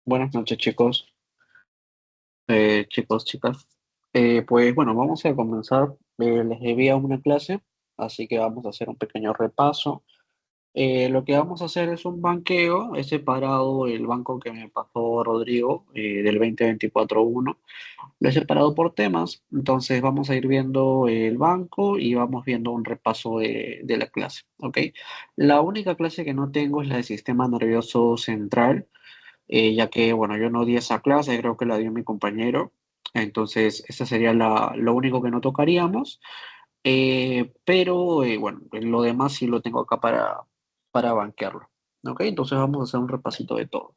Buenas noches, chicos, chicos, chicas. Pues bueno, vamos a comenzar. Les debía una clase, así que vamos a hacer un pequeño repaso. Lo que vamos a hacer es un banqueo. He separado el banco que me pasó Rodrigo del 2024-1. Lo he separado por temas, entonces vamos a ir viendo el banco y vamos viendo un repaso de la clase, ¿ok? La única clase que no tengo es la de sistema nervioso central, ya que, bueno, yo no di esa clase, creo que la dio mi compañero, entonces esa sería lo único que no tocaríamos, pero bueno, lo demás sí lo tengo acá para banquearlo, ¿ok? Entonces vamos a hacer un repasito de todo.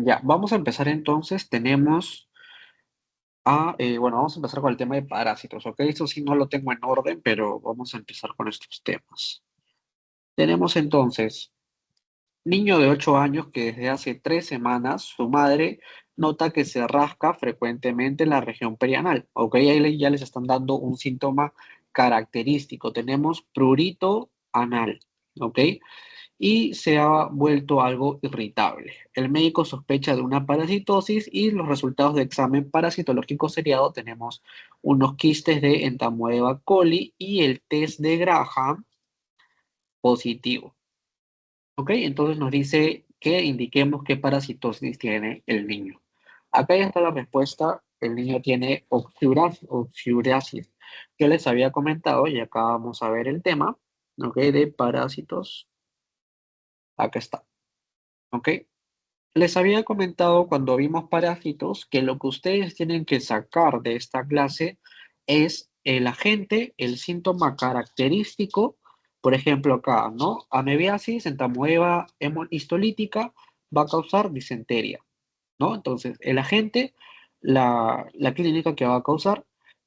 Ya, vamos a empezar entonces, bueno, vamos a empezar con el tema de parásitos, ¿ok? Eso sí no lo tengo en orden, pero vamos a empezar con estos temas. Tenemos entonces niño de 8 años que desde hace 3 semanas su madre nota que se rasca frecuentemente en la región perianal. Ok, ya les están dando un síntoma característico. Tenemos prurito anal. Ok, y se ha vuelto algo irritable. El médico sospecha de una parasitosis y los resultados de examen parasitológico seriado tenemos unos quistes de Entamoeba coli y el test de Graham positivo. ¿Ok? Entonces nos dice que indiquemos qué parasitosis tiene el niño. Acá ya está la respuesta. El niño tiene oxiurasis. Yo les había comentado y acá vamos a ver el tema, ¿ok? De parásitos. Acá está, ¿ok? Les había comentado cuando vimos parásitos que lo que ustedes tienen que sacar de esta clase es el agente, el síntoma característico, por ejemplo acá, ¿no? Amebiasis, entamoeba histolítica va a causar disentería, ¿no? Entonces, el agente, la clínica que va a causar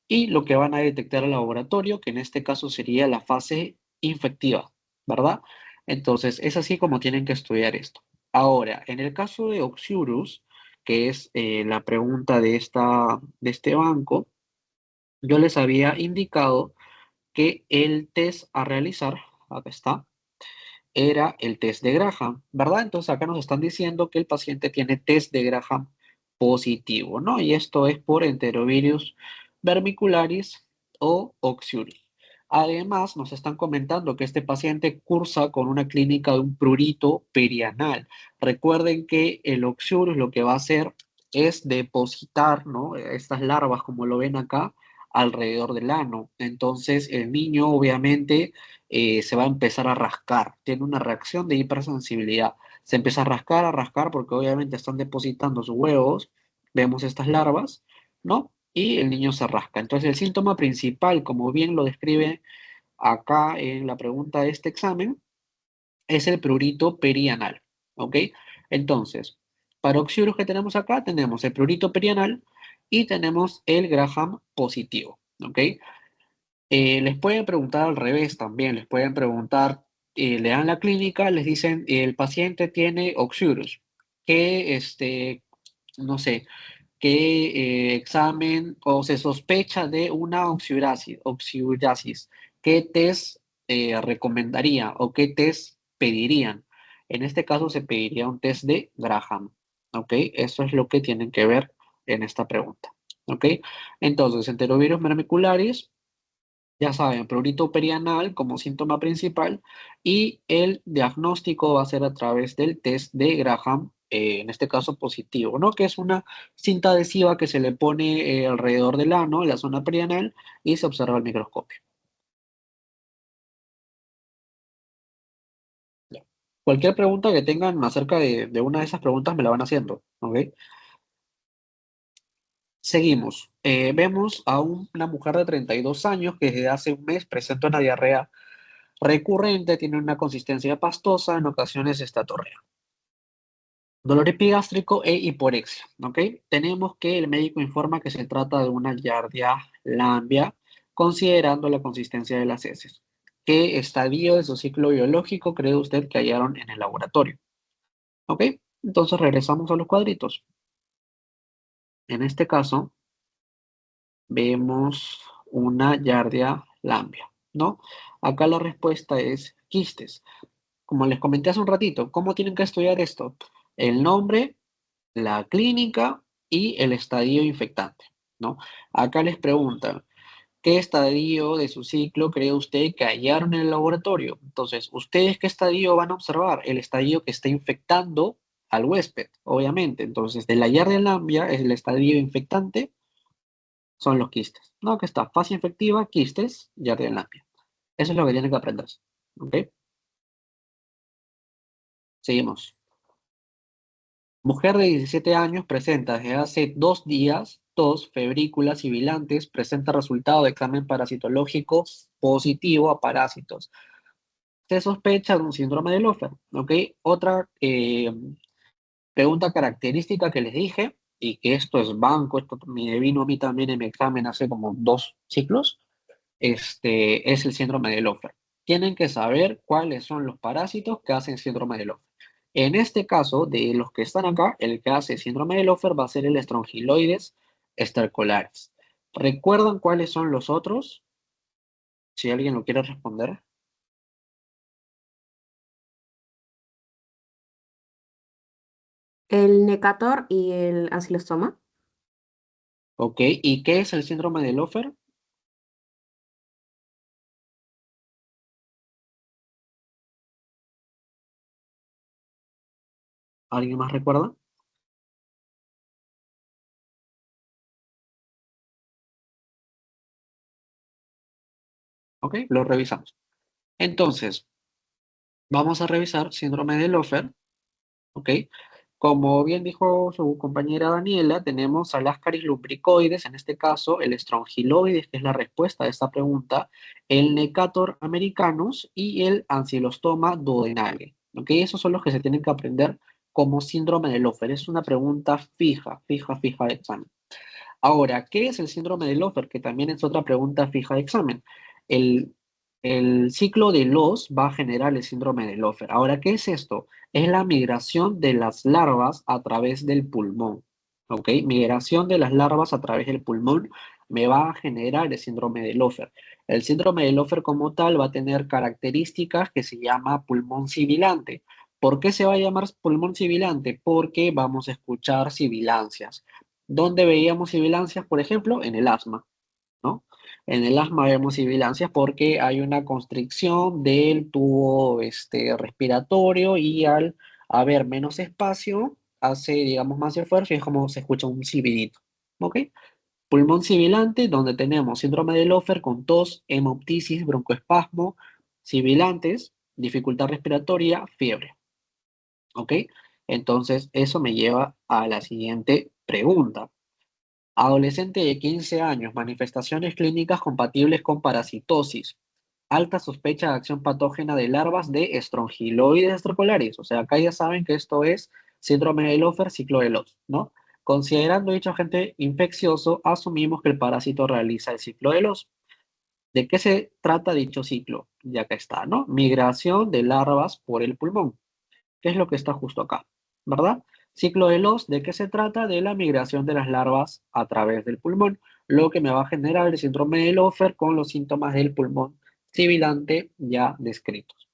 y lo que van a detectar al laboratorio, que en este caso sería la fase infectiva, ¿verdad? Entonces, es así como tienen que estudiar esto. Ahora, en el caso de Oxiurus, que es la pregunta de este banco, yo les había indicado que el test a realizar, acá está, era el test de Graham, ¿verdad? Entonces acá nos están diciendo que el paciente tiene test de Graham positivo, ¿no? Y esto es por Enterovirus vermicularis o Oxyuri. Además, nos están comentando que este paciente cursa con una clínica de un prurito perianal. Recuerden que el Oxyurus lo que va a hacer es depositar, ¿no? Estas larvas, como lo ven acá, alrededor del ano. Entonces, el niño obviamente se va a empezar a rascar, tiene una reacción de hipersensibilidad, se empieza a rascar porque obviamente están depositando sus huevos, vemos estas larvas, ¿no? Y el niño se rasca. Entonces el síntoma principal, como bien lo describe acá en la pregunta de este examen, es el prurito perianal, ¿ok? Entonces, para oxiuros que tenemos acá, tenemos el prurito perianal y tenemos el Graham positivo, ¿ok? Les pueden preguntar al revés también, les pueden preguntar, le dan la clínica, les dicen, el paciente tiene oxurus, ¿qué, no sé, qué examen o se sospecha de una oxiurasis? ¿Qué test recomendaría o qué test pedirían? En este caso se pediría un test de Graham, ¿ok? Eso es lo que tienen que ver en esta pregunta, ¿ok? Entonces, enterovirus vermicularis, ya saben, prurito perianal como síntoma principal y el diagnóstico va a ser a través del test de Graham, en este caso positivo, ¿no? Que es una cinta adhesiva que se le pone alrededor del ano, en la zona perianal, y se observa al microscopio. Ya. Cualquier pregunta que tengan acerca de una de esas preguntas me la van haciendo, ¿ok? Seguimos. Vemos a una mujer de 32 años que desde hace un mes presenta una diarrea recurrente, tiene una consistencia pastosa, en ocasiones estatorrea. Dolor epigástrico e hiporexia, ¿ok? Tenemos que el médico informa que se trata de una giardia lambia, considerando la consistencia de las heces. ¿Qué estadio de su ciclo biológico cree usted que hallaron en el laboratorio? ¿Ok? Entonces regresamos a los cuadritos. En este caso, vemos una Giardia lambia, ¿no? Acá la respuesta es quistes. Como les comenté hace un ratito, ¿cómo tienen que estudiar esto? El nombre, la clínica y el estadio infectante, ¿no? Acá les preguntan, ¿qué estadio de su ciclo cree usted que hallaron en el laboratorio? Entonces, ¿ustedes qué estadio van a observar? El estadio que está infectando al huésped, obviamente. Entonces, de la Giardia lambia es el estadio infectante, son los quistes. No, que está fase infectiva, quistes, Giardia lambia. Eso es lo que tienen que aprender. ¿Ok? Seguimos. Mujer de 17 años presenta desde hace 2 días tos, febrículas sibilantes, presenta resultado de examen parasitológico positivo a parásitos. Se sospecha de un síndrome de Lofer, ¿ok? Otra pregunta característica que les dije, y que esto es banco, esto me vino a mí también en mi examen hace como 2 ciclos, es el síndrome de Lofer. Tienen que saber cuáles son los parásitos que hacen síndrome de Lofer. En este caso, de los que están acá, el que hace síndrome de Lofer va a ser el Strongyloides stercolaris. ¿Recuerdan cuáles son los otros? Si alguien lo quiere responder. El Necator y el Ancilostoma. ¿Ok? ¿Y qué es el síndrome de Lofer? ¿Alguien más recuerda? ¿Ok? Lo revisamos. Entonces, vamos a revisar síndrome de Lofer. ¿Ok? Como bien dijo su compañera Daniela, tenemos a Ascaris lumbricoides, en este caso el Strongyloides, que es la respuesta a esta pregunta, el Necator americanus y el Ancylostoma duodenale. ¿Ok? Esos son los que se tienen que aprender como síndrome de Lofer. Es una pregunta fija de examen. Ahora, ¿qué es el síndrome de Lofer? Que también es otra pregunta fija de examen. El, el ciclo de Loss va a generar el síndrome de Lofer. Ahora, ¿qué es esto? Es la migración de las larvas a través del pulmón. ¿Ok? Migración de las larvas a través del pulmón me va a generar el síndrome de Lofer. El síndrome de Lofer como tal va a tener características que se llama pulmón sibilante. ¿Por qué se va a llamar pulmón sibilante? Porque vamos a escuchar sibilancias. ¿Dónde veíamos sibilancias? Por ejemplo, en el asma, ¿no? En el asma vemos sibilancias porque hay una constricción del tubo respiratorio y al haber menos espacio, hace, digamos, más esfuerzo y es como se escucha un sibidito, ¿ok? Pulmón sibilante, donde tenemos síndrome de Lofer con tos, hemoptisis, broncoespasmo, sibilantes, dificultad respiratoria, fiebre, ¿ok? Entonces, eso me lleva a la siguiente pregunta. Adolescente de 15 años, manifestaciones clínicas compatibles con parasitosis, alta sospecha de acción patógena de larvas de Strongyloides estrocolaris. O sea, acá ya saben que esto es síndrome de Lofer, ciclo de Loss, ¿no? Considerando dicho agente infeccioso, asumimos que el parásito realiza el ciclo de Loss. ¿De qué se trata dicho ciclo? Ya que está, ¿no? Migración de larvas por el pulmón, que es lo que está justo acá, ¿verdad? Ciclo de Loss, ¿de qué se trata? De la migración de las larvas a través del pulmón, lo que me va a generar el síndrome de Lofer con los síntomas del pulmón sibilante ya descritos.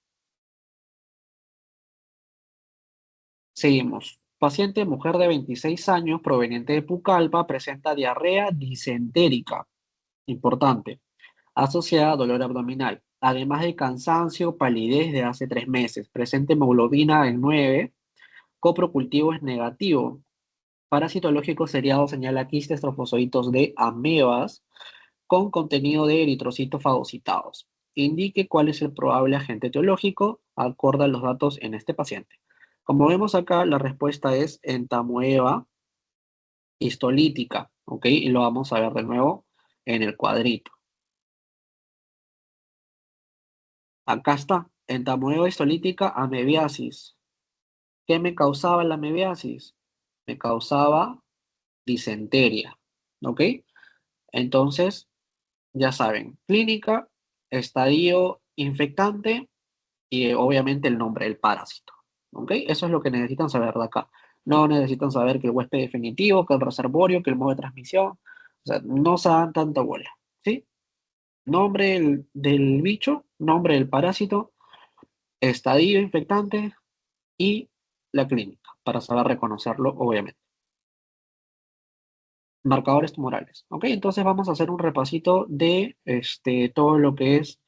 Seguimos. Paciente mujer de 26 años proveniente de Pucallpa presenta diarrea disentérica, importante, asociada a dolor abdominal, además de cansancio, palidez de hace 3 meses, presente hemoglobina en 9, coprocultivo es negativo. Parasitológico seriado señala quistes trofosoditos de amebas con contenido de eritrocitos fagocitados. Indique cuál es el probable agente etiológico, acorde a los datos en este paciente. Como vemos acá, la respuesta es entamoeba histolítica, ¿ok? Y lo vamos a ver de nuevo en el cuadrito. Acá está, entamoeba histolítica amebiasis. ¿Qué me causaba la amebiasis? Me causaba disenteria, ¿ok? Entonces, ya saben, clínica, estadio infectante y obviamente el nombre del parásito. ¿Ok? Eso es lo que necesitan saber de acá. No necesitan saber que el huésped definitivo, que el reservorio, que el modo de transmisión. O sea, no se dan tanta bola. ¿Sí? Nombre del bicho, nombre del parásito, estadio infectante y la clínica, para saber reconocerlo, obviamente. Marcadores tumorales. ¿Ok? Entonces vamos a hacer un repasito de todo lo que es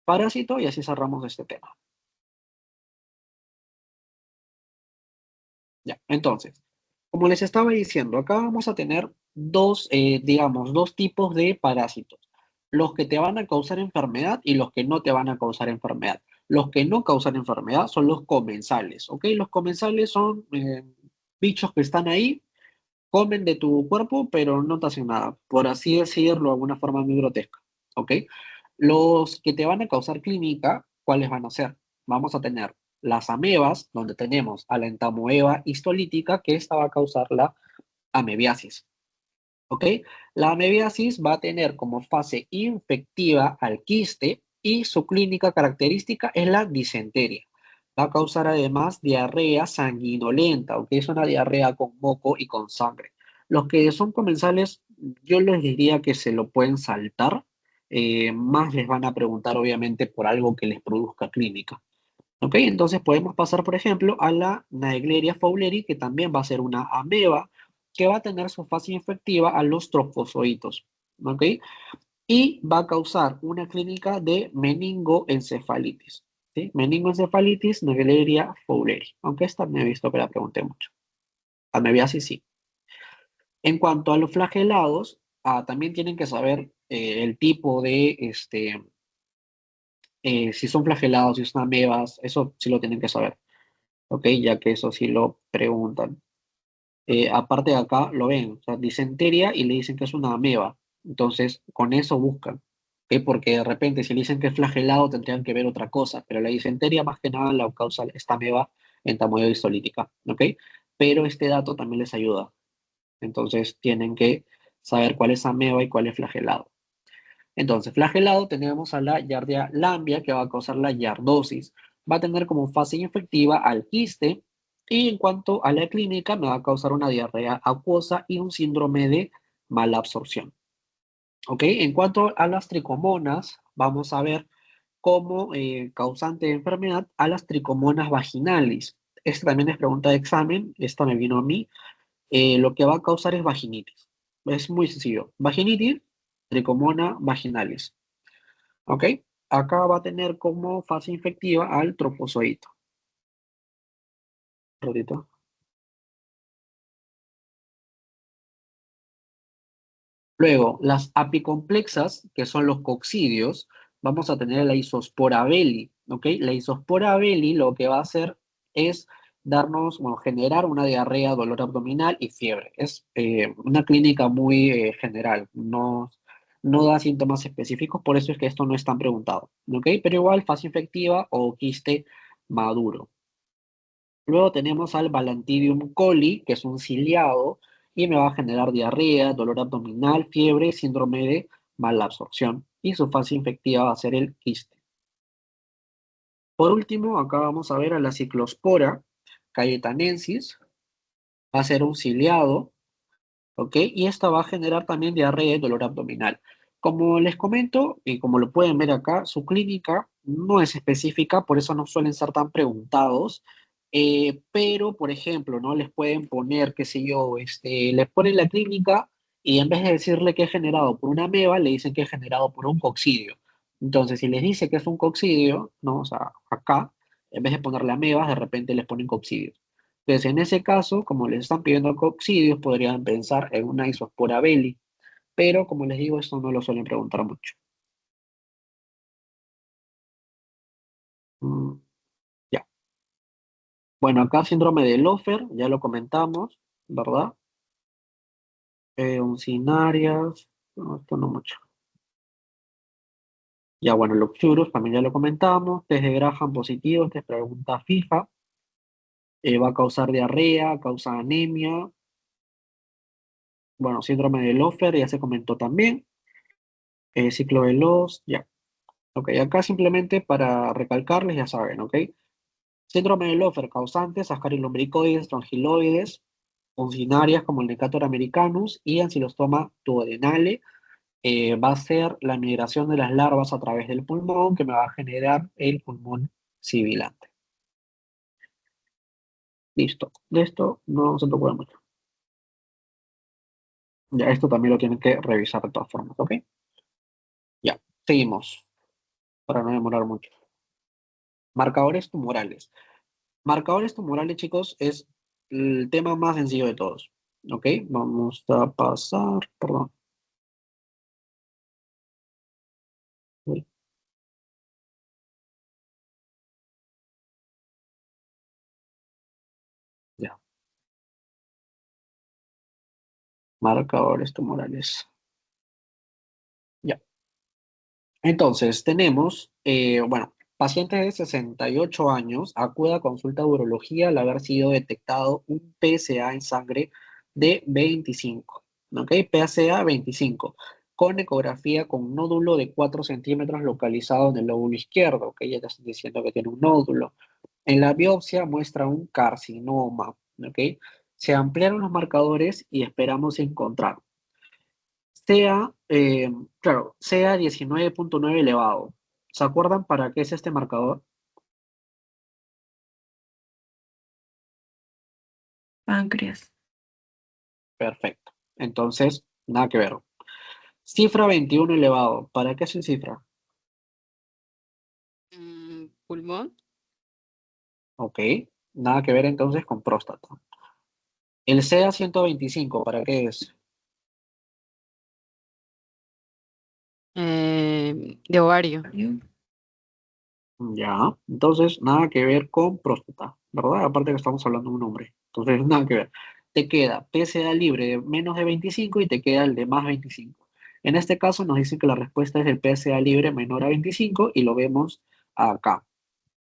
parásito y así cerramos este tema. Ya, entonces, como les estaba diciendo, acá vamos a tener digamos, dos tipos de parásitos. Los que te van a causar enfermedad y los que no te van a causar enfermedad. Los que no causan enfermedad son los comensales, ¿ok? Los comensales son bichos que están ahí, comen de tu cuerpo, pero no te hacen nada, por así decirlo, de alguna forma muy grotesca, ¿ok? Los que te van a causar clínica, ¿cuáles van a ser? Vamos a tener las amebas, donde tenemos a la entamoeba histolítica, que esta va a causar la amebiasis, ¿ok? La amebiasis va a tener como fase infectiva al quiste y su clínica característica es la disenteria. Va a causar además diarrea sanguinolenta, ¿ok? Es una diarrea con moco y con sangre. Los que son comensales, yo les diría que se lo pueden saltar, más les van a preguntar obviamente por algo que les produzca clínica. ¿Ok? Entonces podemos pasar, por ejemplo, a la Naegleria fowleri, que también va a ser una ameba que va a tener su fase infectiva a los trofozoitos. ¿Ok? Y va a causar una clínica de meningoencefalitis. ¿Sí? Meningoencefalitis, Naegleria fowleri. Aunque esta me he visto que la pregunté mucho. Amebiasis sí. En cuanto a los flagelados, también tienen que saber el tipo de, si son flagelados, si son amebas, eso sí lo tienen que saber. ¿Ok? Ya que eso sí lo preguntan. Aparte de acá lo ven, o sea, disentería y le dicen que es una ameba. Entonces, con eso buscan. ¿Ok? Porque de repente, si le dicen que es flagelado, tendrían que ver otra cosa. Pero la disentería, más que nada, la causa esta ameba entamoeba histolítica. ¿Ok? Pero este dato también les ayuda. Entonces, tienen que saber cuál es ameba y cuál es flagelado. Entonces, flagelado tenemos a la Giardia lambia que va a causar la yardosis. Va a tener como fase infectiva al quiste y en cuanto a la clínica me va a causar una diarrea acuosa y un síndrome de mala absorción. ¿Ok? En cuanto a las tricomonas, vamos a ver como causante de enfermedad a las tricomonas vaginalis. Esta también es pregunta de examen, esta me vino a mí. Lo que va a causar es vaginitis. Es muy sencillo. Vaginitis, tricomona vaginalis. ¿Ok? Acá va a tener como fase infectiva al trofozoito. Ratito. Luego, las apicomplexas, que son los coccidios, vamos a tener la isospora belli, ¿ok? La isospora belli lo que va a hacer es darnos, bueno, generar una diarrea, dolor abdominal y fiebre. Es una clínica muy general, no da síntomas específicos, por eso es que esto no es tan preguntado, ¿ok? Pero igual, fase infectiva o quiste maduro. Luego tenemos al Balantidium coli, que es un ciliado, y me va a generar diarrea, dolor abdominal, fiebre, síndrome de mala absorción. Y su fase infectiva va a ser el quiste. Por último, acá vamos a ver a la Ciclospora cayetanensis, va a ser un ciliado, ¿ok? Y esta va a generar también diarrea y dolor abdominal. Como les comento, y como lo pueden ver acá, su clínica no es específica, por eso no suelen ser tan preguntados, pero, por ejemplo, ¿no? Les pueden poner, qué sé yo, les ponen la clínica y en vez de decirle que es generado por una ameba, le dicen que es generado por un coccidio. Entonces, si les dice que es un coccidio, ¿no? O sea, acá, en vez de ponerle amebas, de repente les ponen coccidios. Entonces, en ese caso, como les están pidiendo coccidios, podrían pensar en una isospora belli, pero como les digo, esto no lo suelen preguntar mucho. Mm, ya. Bueno, acá síndrome de Lofer, ya lo comentamos, ¿verdad? Uncinarias, no, esto no mucho. Ya, bueno, Luxurus también ya lo comentamos, test de Graham positivo, esta es pregunta fija, va a causar diarrea, causa anemia, bueno, síndrome de Lofer ya se comentó también, ciclo veloz, ya. Ok, acá simplemente para recalcarles, ya saben, ok. Síndrome de Lofer, causantes, ascarilombricoides, tongiloides, funcionarias como el Necator americanus y ancilostoma duodenale. Va a ser la migración de las larvas a través del pulmón que me va a generar el pulmón sibilante. Listo. De esto no se preocupen mucho. Ya, esto también lo tienen que revisar de todas formas, ¿ok? Ya, seguimos, para no demorar mucho. Marcadores tumorales. Marcadores tumorales, chicos, es el tema más sencillo de todos, ¿ok? Vamos a pasar, perdón. Uy, ya, marcadores tumorales. Ya. Entonces, tenemos, bueno, paciente de 68 años acude a consulta de urología al haber sido detectado un PSA en sangre de 25, ¿ok? PSA 25, con ecografía con nódulo de 4 centímetros localizado en el lóbulo izquierdo, ¿ok? Ya te están diciendo que tiene un nódulo. En la biopsia muestra un carcinoma, ¿ok? Se ampliaron los marcadores y esperamos encontrar sea, claro, sea 19,9 elevado. ¿Se acuerdan para qué es este marcador? Páncreas. Perfecto. Entonces, nada que ver. Cifra 21 elevado. ¿Para qué es el cifra? Pulmón. Ok. Nada que ver entonces con próstata. El CA 125, ¿para qué es? De ovario. Ya. Entonces, nada que ver con próstata, ¿verdad? Aparte que estamos hablando de un hombre. Entonces, nada que ver. Te queda PSA libre de menos de 25 y te queda el de más 25. En este caso nos dicen que la respuesta es el PSA libre menor a 25 y lo vemos acá.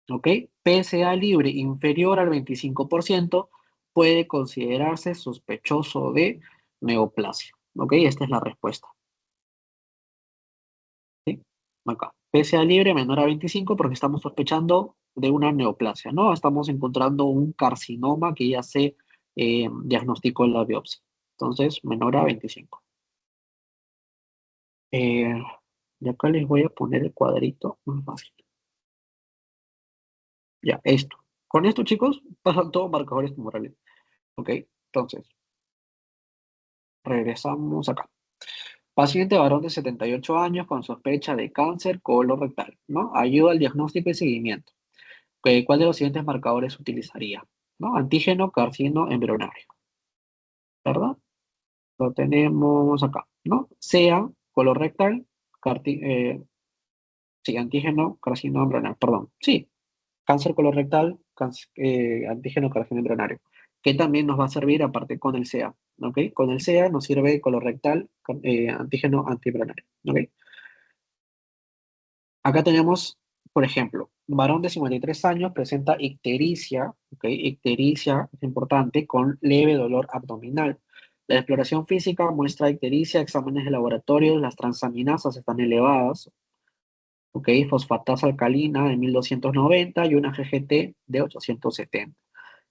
¿Ok? PSA libre inferior al 25% puede considerarse sospechoso de neoplasia. ¿Ok? Esta es la respuesta. ¿Sí? Acá. PSA libre menor a 25 porque estamos sospechando de una neoplasia, ¿no? Estamos encontrando un carcinoma que ya se diagnosticó en la biopsia. Entonces, menor a 25. Eh, y acá les voy a poner el cuadrito más fácil. Ya, esto. Con esto, chicos, pasan todos marcadores tumorales. ¿Ok? Entonces, regresamos acá. Paciente varón de 78 años con sospecha de cáncer colorectal, ¿no? Ayuda al diagnóstico y seguimiento. ¿Cuál de los siguientes marcadores utilizaría? ¿No? Antígeno, carcino, embrionario, ¿verdad? Lo tenemos acá, ¿no? Sea colorectal, sí, antígeno, carcino, embrionario, perdón, sí, cáncer colorectal, antígeno, carcino, embrionario, que también nos va a servir aparte con el CA, ¿ok? Con el CA nos sirve colorectal, antígeno, antiembrionario, ¿ok? Acá tenemos, por ejemplo, varón de 53 años presenta ictericia, ¿ok? Ictericia es importante, con leve dolor abdominal. La exploración física muestra ictericia, exámenes de laboratorio, las transaminasas están elevadas, ¿ok? Fosfatasa alcalina de 1290 y una GGT de 870.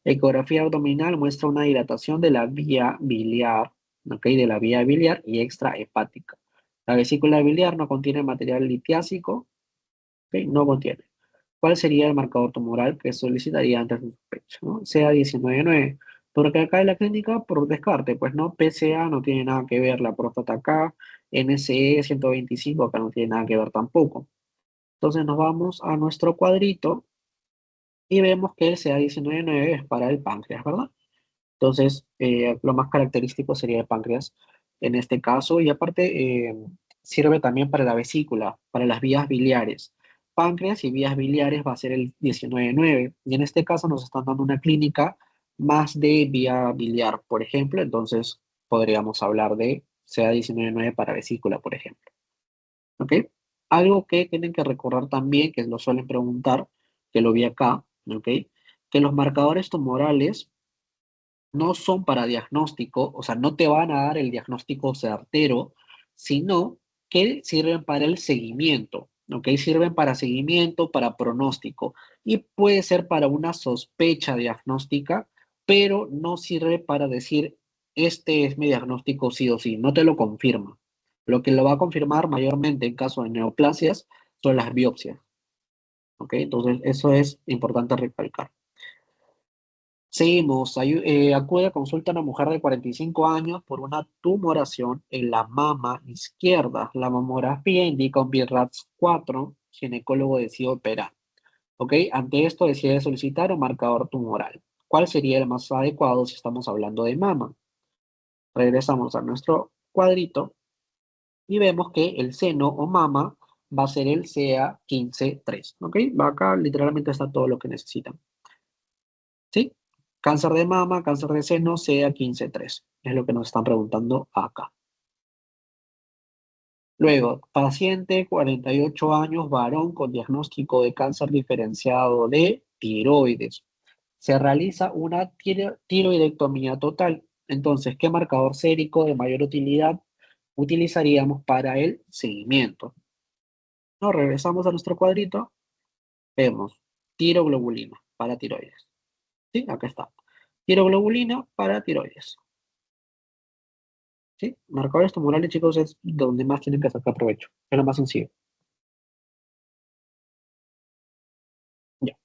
Ecografía abdominal muestra una dilatación de la vía biliar, ¿ok? De la vía biliar y extrahepática. La vesícula biliar no contiene material litiásico, ¿ok? No contiene. ¿Cuál sería el marcador tumoral que solicitaría antes de sospecha? ¿No? Sea 19,9. Porque acá en la clínica, por descarte, pues no, PSA no tiene nada que ver, la próstata acá, NSE 125 acá no tiene nada que ver tampoco. Entonces nos vamos a nuestro cuadrito y vemos que el CA 19,9 es para el páncreas, ¿verdad? Entonces, lo más característico sería el páncreas en este caso, y aparte sirve también para la vesícula, para las vías biliares. Páncreas y vías biliares va a ser el 19,9, y en este caso nos están dando una clínica más de vía biliar, por ejemplo, entonces podríamos hablar de CA 19,9 para vesícula, por ejemplo. ¿Ok? Algo que tienen que recordar también, que lo suelen preguntar, que lo vi acá, ¿ok? Que los marcadores tumorales no son para diagnóstico, o sea, no te van a dar el diagnóstico certero, sino que sirven para el seguimiento. ¿ok? Sirven para seguimiento, para pronóstico y puede ser para una sospecha diagnóstica, pero no sirve para decir, este es mi diagnóstico sí o sí, no te lo confirma. Lo que lo va a confirmar mayormente en caso de neoplasias son las biopsias, ¿ok? Entonces, eso es importante recalcar. Seguimos. Acude a consulta a una mujer de 45 años por una tumoración en la mama izquierda. La mamografía indica un BRAF 4. Ginecólogo decide operar. ¿Ok? Ante esto decide solicitar un marcador tumoral. ¿Cuál sería el más adecuado si estamos hablando de mama? Regresamos a nuestro cuadrito y vemos que el seno o mama va a ser el CA 15-3. ¿Ok? Acá literalmente está todo lo que necesitan. ¿Sí? Cáncer de mama, cáncer de seno, CA 15-3. Es lo que nos están preguntando acá. Luego, paciente 48 años, varón con diagnóstico de cáncer diferenciado de tiroides. Se realiza una tiroidectomía total. Entonces, ¿qué marcador sérico de mayor utilidad utilizaríamos para el seguimiento? Nos regresamos a nuestro cuadrito, vemos tiroglobulina para tiroides. ¿Sí? Acá está. Tiroglobulina para tiroides. ¿Sí? Marcadores tumorales, chicos, es donde más tienen que sacar provecho. Es lo más sencillo. Ya.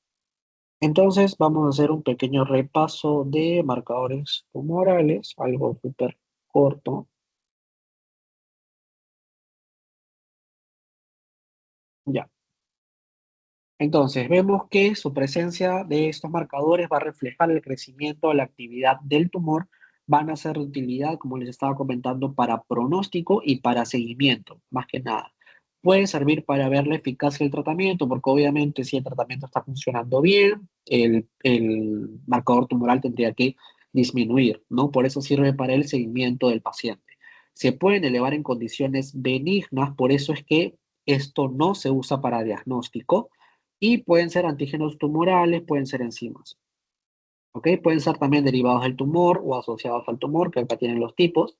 Entonces, vamos a hacer un pequeño repaso de marcadores tumorales, algo súper corto. Ya. Entonces, vemos que su presencia de estos marcadores va a reflejar el crecimiento de la actividad del tumor, van a ser de utilidad, como les estaba comentando, para pronóstico y para seguimiento, más que nada. Puede servir para ver la eficacia del tratamiento, porque obviamente si el tratamiento está funcionando bien, el marcador tumoral tendría que disminuir, ¿no? Por eso sirve para el seguimiento del paciente. Se pueden elevar en condiciones benignas, por eso es que esto no se usa para diagnóstico y pueden ser antígenos tumorales, pueden ser enzimas. ¿Ok? Pueden ser también derivados del tumor o asociados al tumor, que acá tienen los tipos.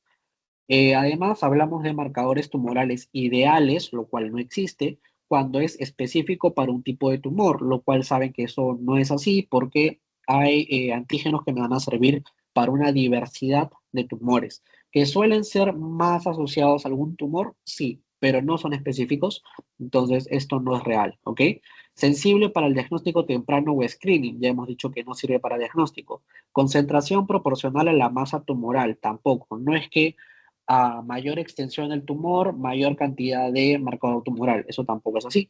Además, hablamos de marcadores tumorales ideales, lo cual no existe, cuando es específico para un tipo de tumor, lo cual saben que eso no es así porque hay antígenos que me van a servir para una diversidad de tumores, que suelen ser más asociados a algún tumor, sí, pero no son específicos, entonces esto no es real, ¿ok? Sensible para el diagnóstico temprano o screening, ya hemos dicho que no sirve para diagnóstico. Concentración proporcional a la masa tumoral, tampoco, no es que a mayor extensión del tumor, mayor cantidad de marcador tumoral. Eso tampoco es así.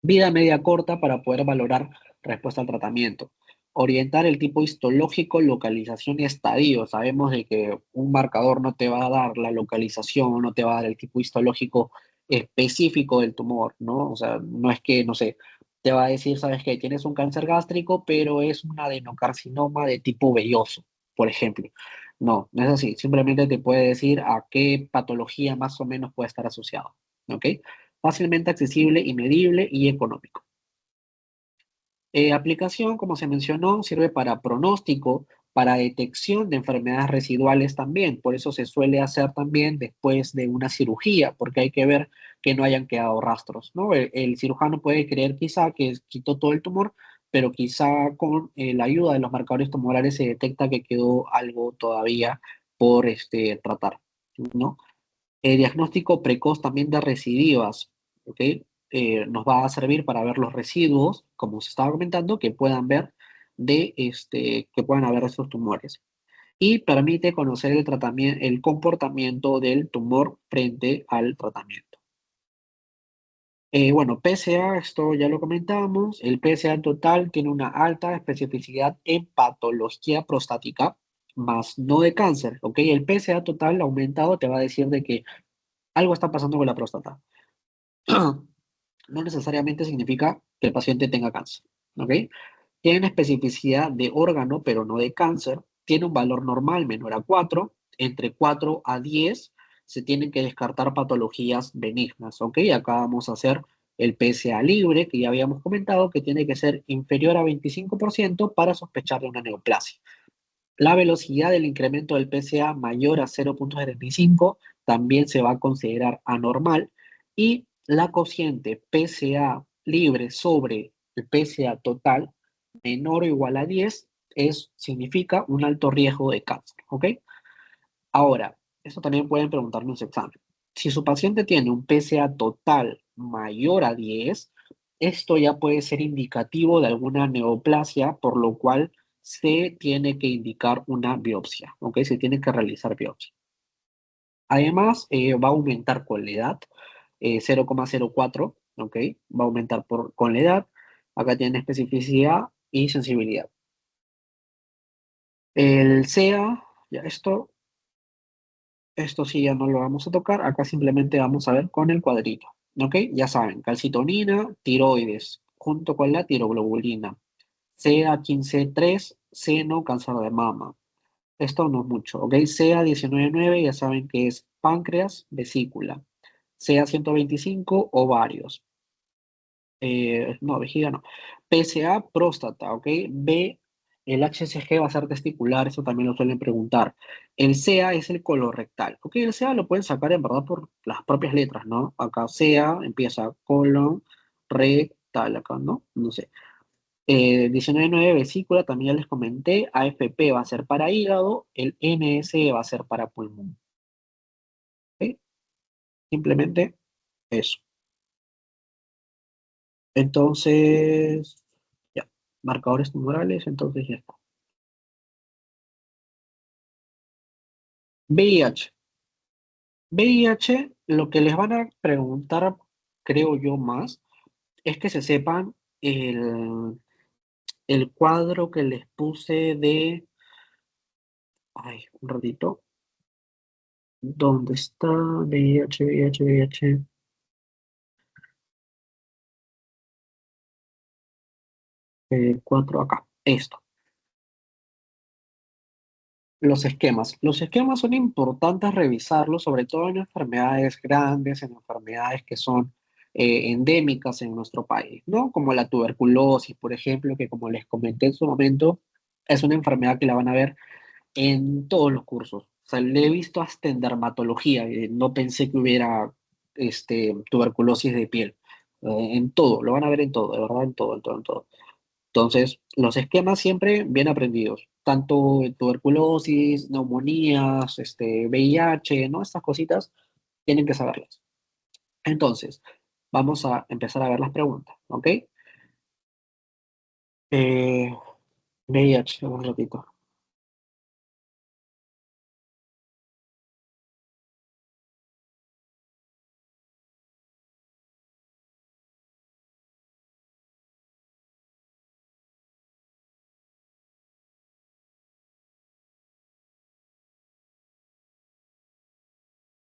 Vida media corta para poder valorar respuesta al tratamiento. Orientar el tipo histológico, localización y estadio. Sabemos de que un marcador no te va a dar la localización, no te va a dar el tipo histológico específico del tumor, ¿no? O sea, no es que, no sé, te va a decir, sabes que tienes un cáncer gástrico, pero es un adenocarcinoma de tipo velloso, por ejemplo. No, no es así. Simplemente te puede decir a qué patología más o menos puede estar asociado, ¿ok? Fácilmente accesible y medible y económico. Aplicación, como se mencionó, sirve para pronóstico, para detección de enfermedades residuales también. Por eso se suele hacer también después de una cirugía, porque hay que ver que no hayan quedado rastros, ¿no? El cirujano puede creer quizá que quitó todo el tumor, pero quizá con la ayuda de los marcadores tumorales se detecta que quedó algo todavía por tratar, ¿no? Diagnóstico precoz también de recidivas, ¿ok? Nos va a servir para ver los residuos, como se estaba comentando, que puedan ver que puedan haber esos tumores. Y permite conocer el tratamiento, el comportamiento del tumor frente al tratamiento. Bueno, PSA, esto ya lo comentamos. El PSA total tiene una alta especificidad en patología prostática, más no de cáncer, ¿ok? El PSA total aumentado te va a decir de que algo está pasando con la próstata. No necesariamente significa que el paciente tenga cáncer, ¿ok? Tiene especificidad de órgano, pero no de cáncer. Tiene un valor normal menor a 4. Entre 4 a 10 se tienen que descartar patologías benignas, ¿ok? Acá vamos a hacer el PSA libre, que ya habíamos comentado, que tiene que ser inferior a 25% para sospechar de una neoplasia. La velocidad del incremento del PSA mayor a 0,75 también se va a considerar anormal y la cociente PSA libre sobre el PSA total menor o igual a 10 significa un alto riesgo de cáncer, ¿ok? Ahora, eso también pueden preguntarme en su examen. Si su paciente tiene un PSA total mayor a 10, esto ya puede ser indicativo de alguna neoplasia, por lo cual se tiene que indicar una biopsia, ¿ok? Se tiene que realizar biopsia. Además, va a aumentar con la edad, 0,04, ¿ok? Va a aumentar con la edad. Acá tiene especificidad y sensibilidad. El CA, ya esto sí ya no lo vamos a tocar, acá simplemente vamos a ver con el cuadrito, ¿ok? Ya saben, calcitonina, tiroides, junto con la tiroglobulina, CA15-3, seno, cáncer de mama. Esto no es mucho, ¿ok? CA19-9, ya saben que es páncreas, vesícula. CA125, ovarios. No, vejiga no. PSA, próstata, ¿ok? B, el HCG va a ser testicular, eso también lo suelen preguntar. El CA es el colorectal, ¿ok? El CA lo pueden sacar en verdad por las propias letras, ¿no? Acá CA empieza colon, rectal, acá, ¿no? No sé. 19.9, vesícula, también ya les comenté. AFP va a ser para hígado, el NS va a ser para pulmón, ¿ok? Simplemente eso. Entonces, ya, marcadores tumorales, entonces ya está. VIH. VIH, lo que les van a preguntar, creo yo más, es que se sepan el cuadro que les puse de, ay, un ratito, ¿dónde está? VIH, VIH, VIH. 4 acá, esto. Los esquemas. Los esquemas son importantes revisarlos, sobre todo en enfermedades grandes, en enfermedades que son endémicas en nuestro país, ¿no? Como la tuberculosis, por ejemplo, que como les comenté en su momento, es una enfermedad que la van a ver en todos los cursos. O sea, le he visto hasta en dermatología, no pensé que hubiera tuberculosis de piel. En todo, lo van a ver en todo, de verdad, en todo, en todo, en todo. Entonces, los esquemas siempre bien aprendidos, tanto tuberculosis, neumonías, VIH, ¿no? Estas cositas tienen que saberlas. Entonces, vamos a empezar a ver las preguntas, ¿ok? Eh, VIH, un ratito.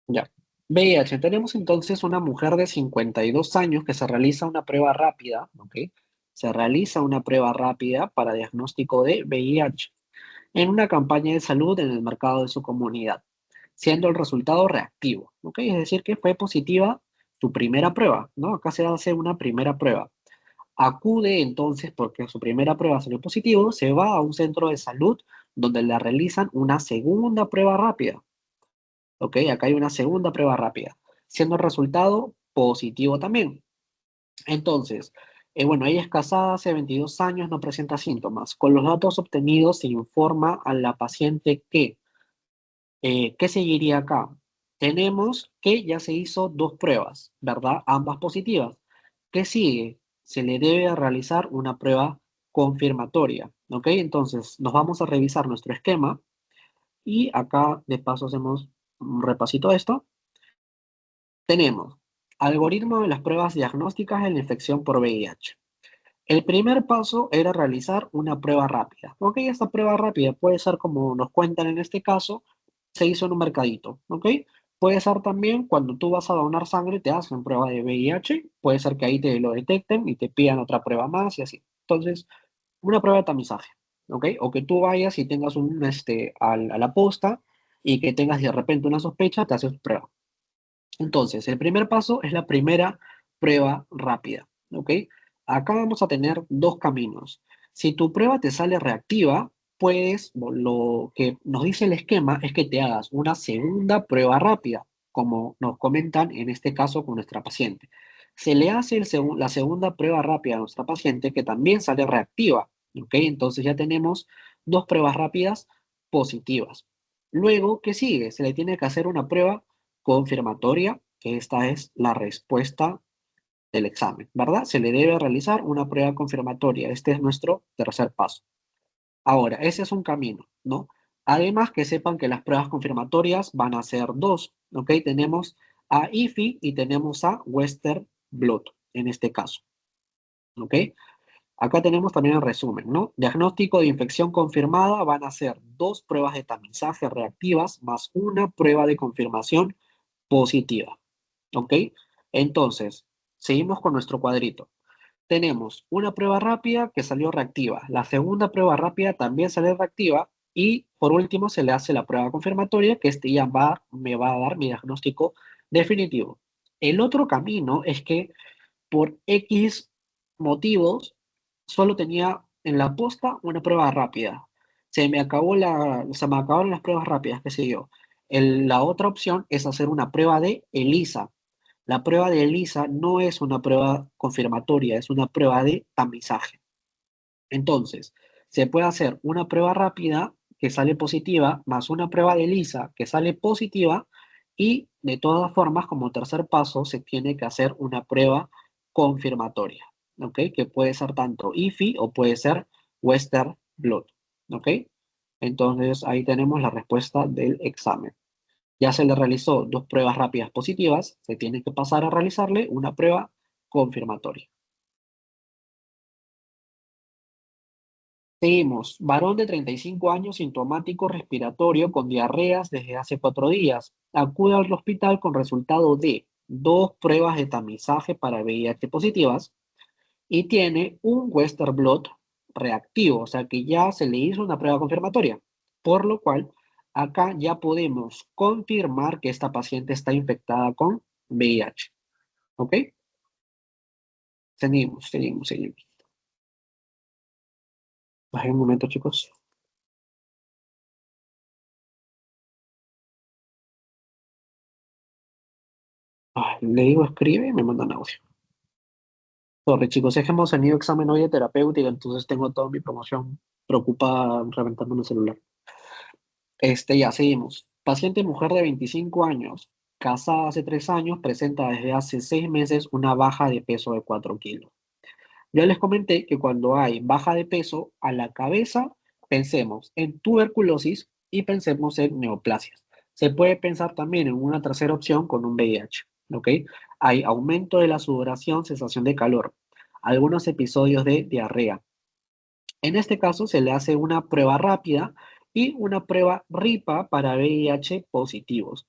Ya. VIH, tenemos entonces una mujer de 52 años que se realiza una prueba rápida, ¿ok? Se realiza una prueba rápida para diagnóstico de VIH en una campaña de salud en el mercado de su comunidad, siendo el resultado reactivo, ¿ok? Es decir, que fue positiva su primera prueba, ¿no? Acá se hace una primera prueba. Acude entonces, porque su primera prueba salió positivo, se va a un centro de salud donde le realizan una segunda prueba rápida, ¿ok? Acá hay una segunda prueba rápida, siendo el resultado positivo también. Entonces, bueno, ella es casada hace 22 años, no presenta síntomas. Con los datos obtenidos se informa a la paciente que ¿qué seguiría acá? Tenemos que ya se hizo dos pruebas, ¿verdad? Ambas positivas. ¿Qué sigue? Se le debe realizar una prueba confirmatoria, ¿ok? Entonces, nos vamos a revisar nuestro esquema y acá de paso hacemos un repasito de esto. Tenemos algoritmo de las pruebas diagnósticas en la infección por VIH. El primer paso era realizar una prueba rápida. Ok, esta prueba rápida puede ser como nos cuentan en este caso, se hizo en un mercadito. Ok, puede ser también cuando tú vas a donar sangre, te hacen prueba de VIH, puede ser que ahí te lo detecten y te pidan otra prueba más y así. Entonces, una prueba de tamizaje. Ok, o que tú vayas y tengas a la posta y que tengas de repente una sospecha, te haces prueba. Entonces, el primer paso es la primera prueba rápida, ¿ok? Acá vamos a tener dos caminos. Si tu prueba te sale reactiva, lo que nos dice el esquema es que te hagas una segunda prueba rápida, como nos comentan en este caso con nuestra paciente. Se le hace la segunda prueba rápida a nuestra paciente que también sale reactiva, ¿ok? Entonces ya tenemos dos pruebas rápidas positivas. Luego, ¿qué sigue? Se le tiene que hacer una prueba confirmatoria, que esta es la respuesta del examen, ¿verdad? Se le debe realizar una prueba confirmatoria. Este es nuestro tercer paso. Ahora, ese es un camino, ¿no? Además, que sepan que las pruebas confirmatorias van a ser dos, ¿ok? Tenemos a IFI y tenemos a Western Blot, en este caso, ¿ok? Acá tenemos también el resumen, ¿no? Diagnóstico de infección confirmada van a ser dos pruebas de tamizaje reactivas más una prueba de confirmación positiva, ¿ok? Entonces, seguimos con nuestro cuadrito. Tenemos una prueba rápida que salió reactiva. La segunda prueba rápida también salió reactiva. Y por último se le hace la prueba confirmatoria, que este ya me va a dar mi diagnóstico definitivo. El otro camino es que por X motivos solo tenía en la posta una prueba rápida. Se me acabaron las pruebas rápidas, qué sé yo. La otra opción es hacer una prueba de ELISA. La prueba de ELISA no es una prueba confirmatoria, es una prueba de tamizaje. Entonces, se puede hacer una prueba rápida que sale positiva, más una prueba de ELISA que sale positiva, y de todas formas, como tercer paso, se tiene que hacer una prueba confirmatoria, ¿ok? Que puede ser tanto IFI o puede ser Western Blot, ¿ok? Entonces, ahí tenemos la respuesta del examen. Ya se le realizó dos pruebas rápidas positivas, se tiene que pasar a realizarle una prueba confirmatoria. Seguimos. Varón de 35 años, sintomático respiratorio con diarreas desde hace 4 días. Acude al hospital con resultado de dos pruebas de tamizaje para VIH positivas y tiene un Western blot reactivo, o sea que ya se le hizo una prueba confirmatoria, por lo cual acá ya podemos confirmar que esta paciente está infectada con VIH. ¿Ok? Seguimos. Bajen un momento, chicos. Le digo escribe y me mandan audio. Sorry, chicos, es que hemos tenido examen hoy de terapéutica, entonces tengo toda mi promoción preocupada reventando el celular. Ya seguimos. Paciente mujer de 25 años, casada hace 3 años, presenta desde hace 6 meses una baja de peso de 4 kilos. Ya les comenté que cuando hay baja de peso a la cabeza, pensemos en tuberculosis y pensemos en neoplasias. Se puede pensar también en una tercera opción con un VIH, ¿ok? Hay aumento de la sudoración, sensación de calor, algunos episodios de diarrea. En este caso se le hace una prueba rápida y una prueba RIPA para VIH positivos.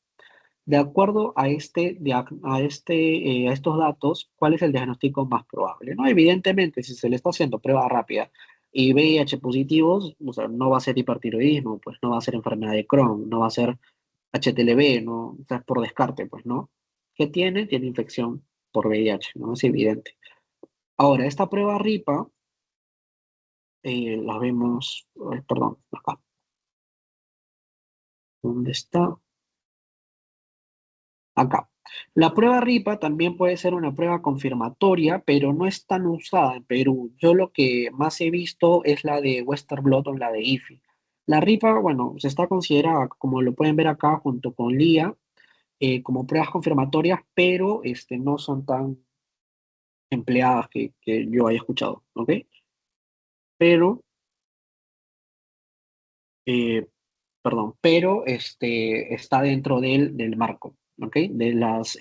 De acuerdo a a estos datos, ¿cuál es el diagnóstico más probable? ¿No? Evidentemente, si se le está haciendo prueba rápida y VIH positivos, o sea, no va a ser hipertiroidismo, pues no va a ser enfermedad de Crohn, no va a ser HTLV, ¿no? O sea, por descarte, pues, ¿no? ¿Qué tiene? Tiene infección por VIH, ¿no? Es evidente. Ahora, esta prueba RIPA, la vemos, perdón, acá. ¿Dónde está? Acá. La prueba RIPA también puede ser una prueba confirmatoria, pero no es tan usada en Perú. Yo lo que más he visto es la de Western blot o la de IFI. La RIPA, bueno, se está considerada, como lo pueden ver acá, junto con LIA, como pruebas confirmatorias, pero no son tan empleadas que yo haya escuchado, ¿ok? Pero, eh, pero está dentro del marco, ¿ok? De las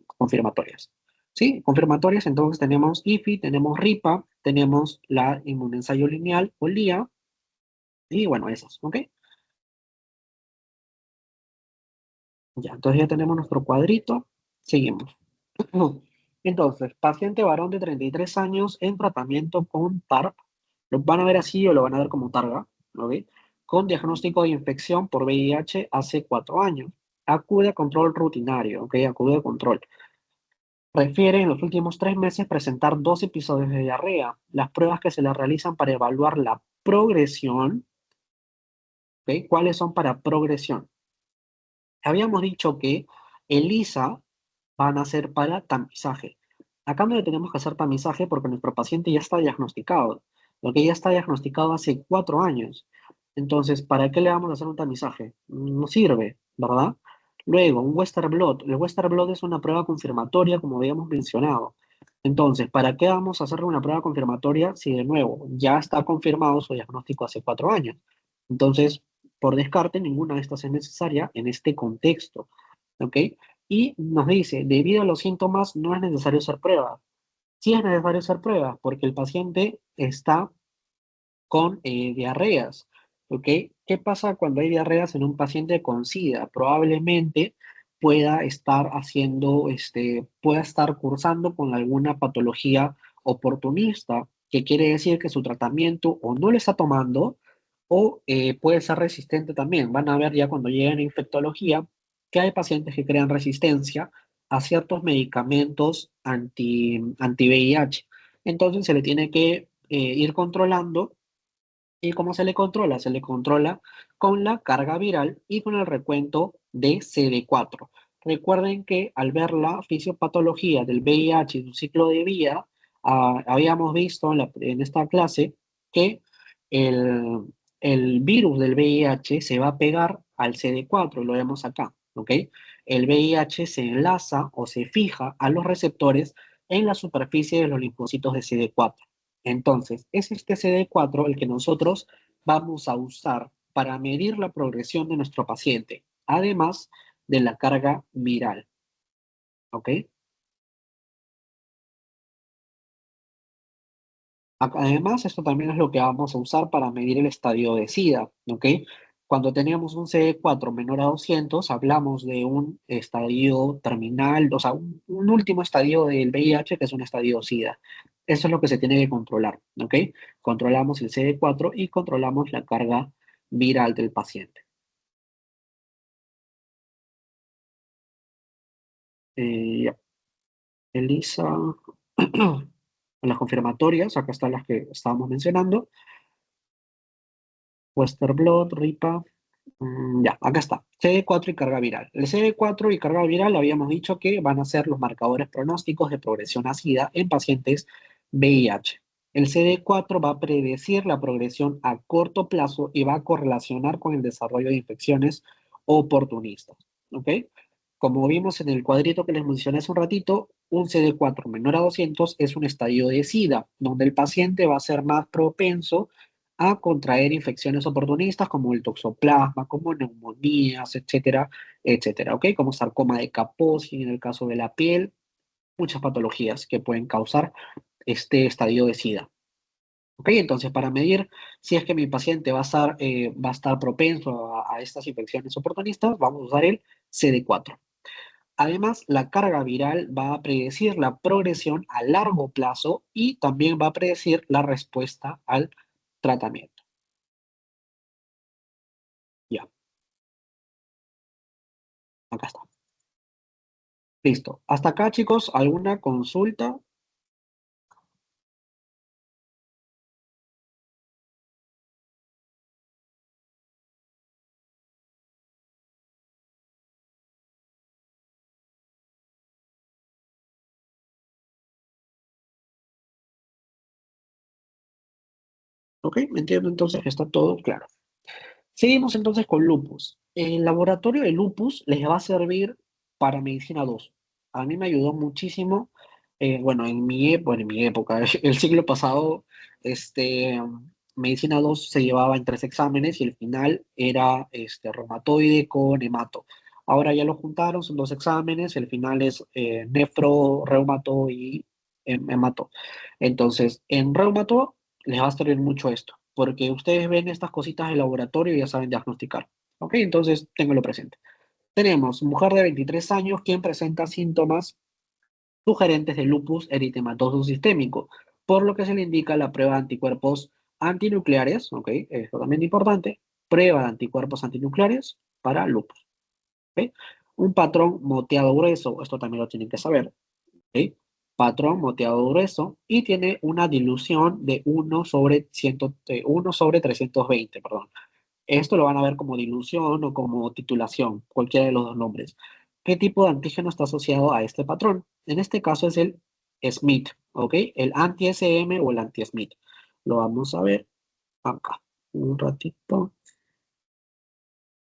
confirmatorias. ¿Sí? Confirmatorias, entonces tenemos IFI, tenemos RIPA, tenemos la inmunensayo lineal o LIA, y bueno, esas, ¿ok? Ya, entonces ya tenemos nuestro cuadrito, seguimos. Entonces, paciente varón de 33 años en tratamiento con TARP, lo van a ver así o lo van a ver como TARGA, ¿ok? Con diagnóstico de infección por VIH hace 4 años. Acude a control rutinario, ¿ok? Acude a control. Refiere en los últimos 3 meses presentar 2 episodios de diarrea. Las pruebas que se le realizan para evaluar la progresión, ¿ok? ¿Cuáles son para progresión? Habíamos dicho que ELISA van a ser para tamizaje. Acá no le tenemos que hacer tamizaje porque nuestro paciente ya está diagnosticado. Lo que ya está diagnosticado hace 4 años. Entonces, ¿para qué le vamos a hacer un tamizaje? No sirve, ¿verdad? Luego, un Western blot. El Western blot es una prueba confirmatoria, como habíamos mencionado. Entonces, ¿para qué vamos a hacerle una prueba confirmatoria si de nuevo ya está confirmado su diagnóstico hace 4 años? Entonces, por descarte, ninguna de estas es necesaria en este contexto, ¿ok? Y nos dice, debido a los síntomas, no es necesario hacer pruebas. Sí es necesario hacer pruebas porque el paciente está con diarreas, ¿ok? ¿Qué pasa cuando hay diarreas en un paciente con SIDA? Probablemente pueda estar haciendo, pueda estar cursando con alguna patología oportunista, que quiere decir que su tratamiento o no lo está tomando o puede ser resistente también. Van a ver ya cuando lleguen a infectología que hay pacientes que crean resistencia a ciertos medicamentos anti-VIH. Entonces se le tiene que ir controlando. ¿Y cómo se le controla? Se le controla con la carga viral y con el recuento de CD4. Recuerden que al ver la fisiopatología del VIH y su ciclo de vida, habíamos visto en esta clase que el, el virus del VIH se va a pegar al CD4, lo vemos acá, ¿ok? El VIH se enlaza o se fija a los receptores en la superficie de los linfocitos de CD4. Entonces, es este CD4 el que nosotros vamos a usar para medir la progresión de nuestro paciente, además de la carga viral, ¿ok? Además, esto también es lo que vamos a usar para medir el estadio de SIDA, ¿ok? Cuando teníamos un CD4 menor a 200, hablamos de un estadio terminal, o sea, un último estadio del VIH, que es un estadio SIDA. Eso es lo que se tiene que controlar, ¿ok? Controlamos el CD4 y controlamos la carga viral del paciente. Ya. ELISA, las confirmatorias, acá están las que estábamos mencionando. Western blot, RIPA. Ya, acá está. CD4 y carga viral. El CD4 y carga viral habíamos dicho que van a ser los marcadores pronósticos de progresión a SIDA en pacientes VIH. El CD4 va a predecir la progresión a corto plazo y va a correlacionar con el desarrollo de infecciones oportunistas. ¿Ok? Como vimos en el cuadrito que les mencioné hace un ratito, un CD4 menor a 200 es un estadio de SIDA, donde el paciente va a ser más propenso a contraer infecciones oportunistas como el toxoplasma, como neumonías, etcétera, etcétera, ¿ok? Como sarcoma de Kaposi en el caso de la piel, muchas patologías que pueden causar este estadio de SIDA. ¿Ok? Entonces, para medir si es que mi paciente va a estar propenso a estas infecciones oportunistas, vamos a usar el CD4. Además, la carga viral va a predecir la progresión a largo plazo y también va a predecir la respuesta al tratamiento. Ya, acá está. Listo. Hasta acá, chicos, ¿alguna consulta? Ok, me entiendo entonces que está todo claro. Seguimos entonces con lupus. El laboratorio de lupus les va a servir para medicina 2. A mí me ayudó muchísimo. Bueno, en mi época, el siglo pasado, medicina 2 se llevaba en 3 exámenes y el final era reumatoide con hemato. Ahora ya lo juntaron, son 2 exámenes, el final es nefro, reumato y hemato. Entonces, en reumato les va a servir mucho esto, porque ustedes ven estas cositas en laboratorio y ya saben diagnosticar. ¿Ok? Entonces, ténganlo presente. Tenemos mujer de 23 años quien presenta síntomas sugerentes de lupus eritematoso sistémico, por lo que se le indica la prueba de anticuerpos antinucleares, ¿ok? Es totalmente importante, prueba de anticuerpos antinucleares para lupus, ¿ok? Un patrón moteado grueso, esto también lo tienen que saber, ¿ok? Patrón moteado grueso y tiene una dilución de 1 sobre 320, perdón. Esto lo van a ver como dilución o como titulación, cualquiera de los dos nombres. ¿Qué tipo de antígeno está asociado a este patrón? En este caso es el Smith, ¿ok? El anti-SM o el anti-Smith. Lo vamos a ver acá. Un ratito.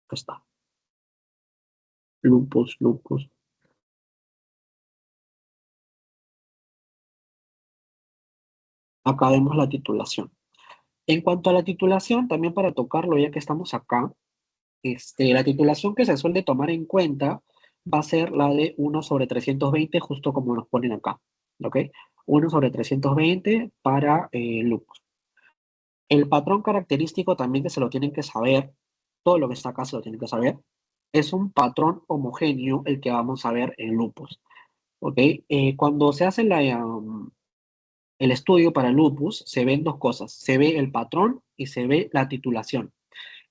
Acá está. Lupus, lupus. Acá vemos la titulación. En cuanto a la titulación, también para tocarlo ya que estamos acá, la titulación que se suele tomar en cuenta va a ser la de 1/320, justo como nos ponen acá, ¿ok? 1/320 para lupus. El patrón característico también que se lo tienen que saber, todo lo que está acá se lo tienen que saber, es un patrón homogéneo el que vamos a ver en lupus, ¿ok? Cuando se hace el estudio para lupus, se ven dos cosas, se ve el patrón y se ve la titulación.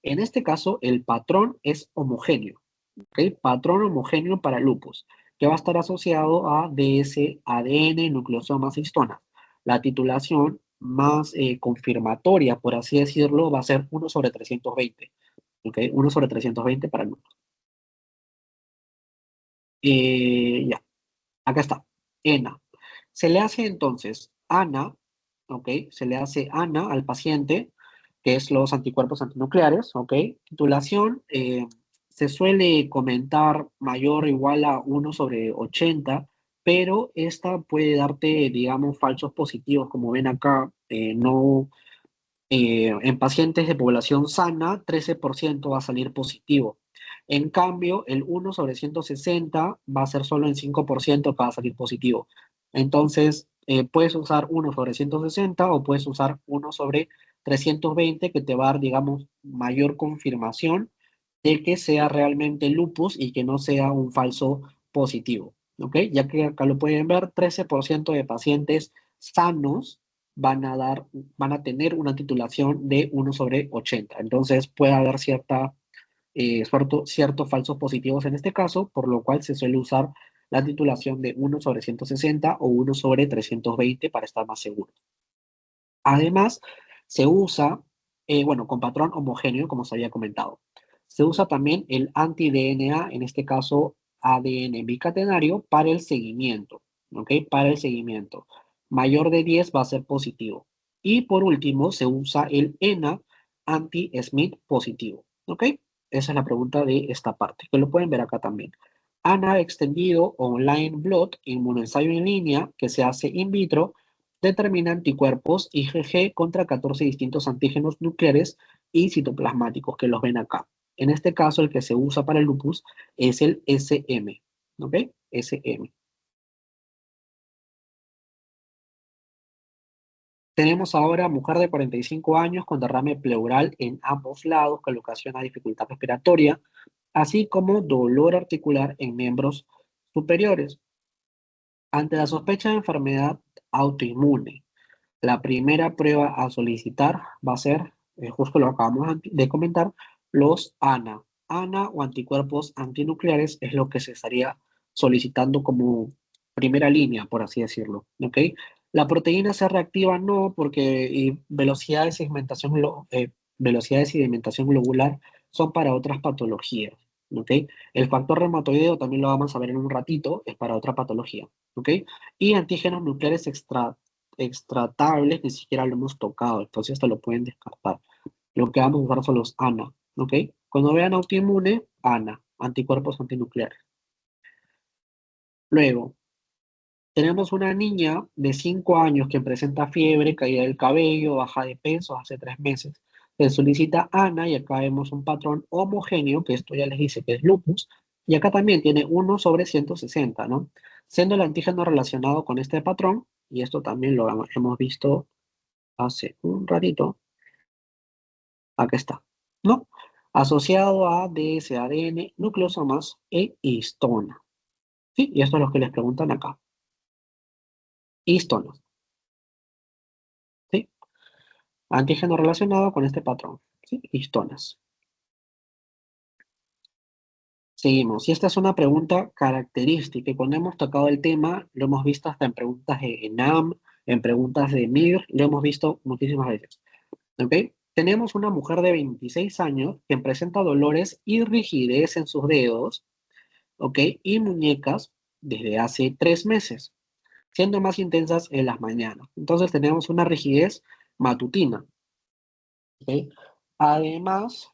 En este caso, el patrón es homogéneo, ¿ok? Patrón homogéneo para lupus, que va a estar asociado a DS, ADN, nucleosomas e histonas. La titulación más confirmatoria, por así decirlo, va a ser 1/320, ¿ok? 1/320 para lupus. Ya, acá está, ENA. Se le hace entonces ANA, ¿ok? Se le hace ANA al paciente, que es los anticuerpos antinucleares, ¿ok? Titulación, se suele comentar mayor o igual a 1/80, pero esta puede darte, digamos, falsos positivos, como ven acá, no, en pacientes de población sana, 13% va a salir positivo. En cambio, el 1/160 va a ser solo en 5% que va a salir positivo. Entonces, puedes usar 1/160 o puedes usar 1/320 que te va a dar, digamos, mayor confirmación de que sea realmente lupus y que no sea un falso positivo. ¿Ok? Ya que acá lo pueden ver, 13% de pacientes sanos van a tener una titulación de 1/80. Entonces puede haber ciertos falsos positivos en este caso, por lo cual se suele usar la titulación de 1/160 o 1/320 para estar más seguro. Además, se usa, bueno, con patrón homogéneo, como se había comentado. Se usa también el anti-DNA, en este caso ADN bicatenario, para el seguimiento, ¿ok? Para el seguimiento. Mayor de 10 va a ser positivo. Y por último, se usa el ENA anti-SMIT positivo, ¿ok? Esa es la pregunta de esta parte, que lo pueden ver acá también. ANA extendido online blot, inmunoensayo en línea, que se hace in vitro, determina anticuerpos IgG contra 14 distintos antígenos nucleares y citoplasmáticos, que los ven acá. En este caso, el que se usa para el lupus es el SM, ¿ok? SM. Tenemos ahora mujer de 45 años con derrame pleural en ambos lados que le ocasiona dificultad respiratoria, así como dolor articular en miembros superiores. Ante la sospecha de enfermedad autoinmune, la primera prueba a solicitar va a ser, justo lo acabamos de comentar, los ANA. ANA o anticuerpos antinucleares es lo que se estaría solicitando como primera línea, por así decirlo. ¿Ok? La proteína C reactiva no, porque velocidad de segmentación, velocidad de sedimentación globular son para otras patologías. ¿Ok? El factor reumatoideo también lo vamos a ver en un ratito, es para otra patología. ¿Ok? Y antígenos nucleares extratables ni siquiera lo hemos tocado, entonces esto lo pueden descartar. Lo que vamos a usar son los ANA, ¿ok? Cuando vean autoinmune, ANA, anticuerpos antinucleares. Luego, tenemos una niña de 5 años que presenta fiebre, caída del cabello, baja de peso hace 3 meses. Se solicita ANA y acá vemos un patrón homogéneo, que esto ya les dice que es lupus, y acá también tiene 1/160, ¿no? Siendo el antígeno relacionado con este patrón, y esto también lo hemos visto hace un ratito, acá está, ¿no? Asociado a dsADN, nucleosomas e histona. ¿Sí? Y esto es lo que les preguntan acá. Histonas, ¿sí? Antígeno relacionado con este patrón, ¿sí? Histonas. Seguimos. Y esta es una pregunta característica. Y cuando hemos tocado el tema, lo hemos visto hasta en preguntas de ENAM, en preguntas de MIR, lo hemos visto muchísimas veces. ¿Ok? Tenemos una mujer de 26 años que presenta dolores y rigidez en sus dedos ¿ok? Y muñecas desde hace 3 meses, siendo más intensas en las mañanas. Entonces tenemos una rigidez matutina, ¿ok? Además,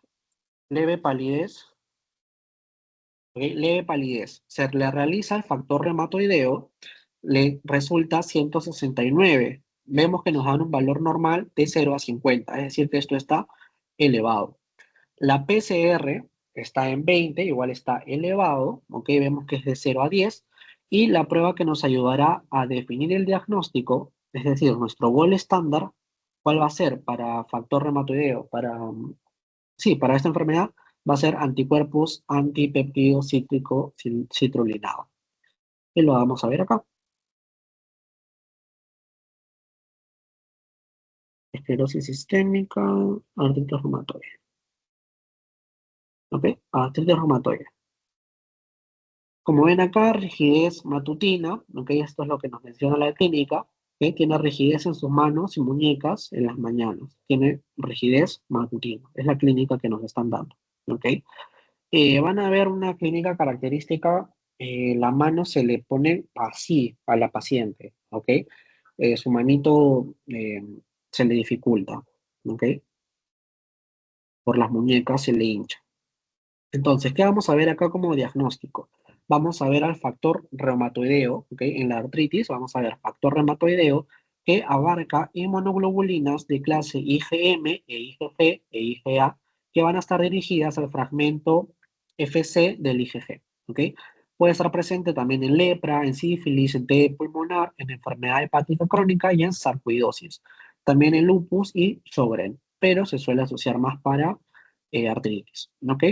leve palidez, ¿ok? Leve palidez. Se le realiza el factor reumatoideo, le resulta 169. Vemos que nos dan un valor normal de 0 a 50, es decir, que esto está elevado. La PCR está en 20, igual está elevado, ¿ok? Vemos que es de 0 a 10. Y la prueba que nos ayudará a definir el diagnóstico, es decir, nuestro gol estándar, ¿cuál va a ser para factor reumatoideo? Sí, para esta enfermedad va a ser anticuerpos antipeptido cítrico citrulinado. Y lo vamos a ver acá. Esclerosis sistémica, artritis reumatoide. ¿Ok? Artritis reumatoide. Como ven acá, rigidez matutina, ¿ok? Esto es lo que nos menciona la clínica, ¿ok? Tiene rigidez en sus manos y muñecas en las mañanas. Tiene rigidez matutina. Es la clínica que nos están dando, ¿ok? Van a ver una clínica característica, la mano se le pone así a la paciente, ¿ok? Su manito se le dificulta, ¿ok? Por las muñecas se le hincha. Entonces, ¿qué vamos a ver acá como diagnóstico? Vamos a ver al factor reumatoideo, ¿ok? En la artritis vamos a ver factor reumatoideo que abarca inmunoglobulinas de clase IgM e IgG e IgA que van a estar dirigidas al fragmento FC del IgG, ¿ok? Puede estar presente también en lepra, en sífilis, en TB pulmonar, en enfermedad hepática crónica y en sarcoidosis. También en lupus y Sjögren, pero se suele asociar más para artritis, ¿ok?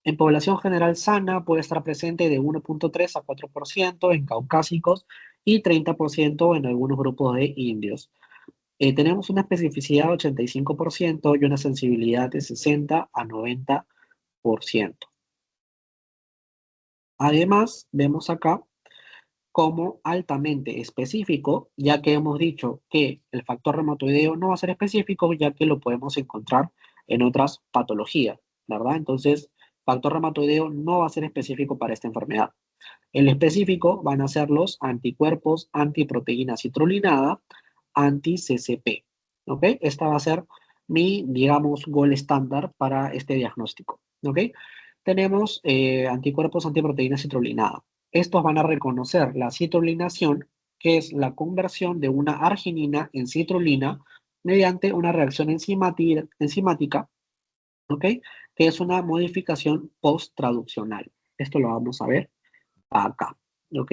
En población general sana puede estar presente de 1,3 a 4% en caucásicos y 30% en algunos grupos de indios. Tenemos una especificidad de 85% y una sensibilidad de 60 a 90%. Además, vemos acá como altamente específico, ya que hemos dicho que el factor reumatoideo no va a ser específico, ya que lo podemos encontrar en otras patologías, ¿verdad? Entonces, factor reumatoideo no va a ser específico para esta enfermedad. El específico van a ser los anticuerpos antiproteína citrulinada, anti-CCP, ¿ok? Esta va a ser mi, digamos, gol estándar para este diagnóstico, ¿ok? Tenemos anticuerpos antiproteína citrulinada. Estos van a reconocer la citrulinación, que es la conversión de una arginina en citrulina mediante una reacción enzimática, ¿ok? Que es una modificación post-traduccional. Esto lo vamos a ver acá, ¿ok?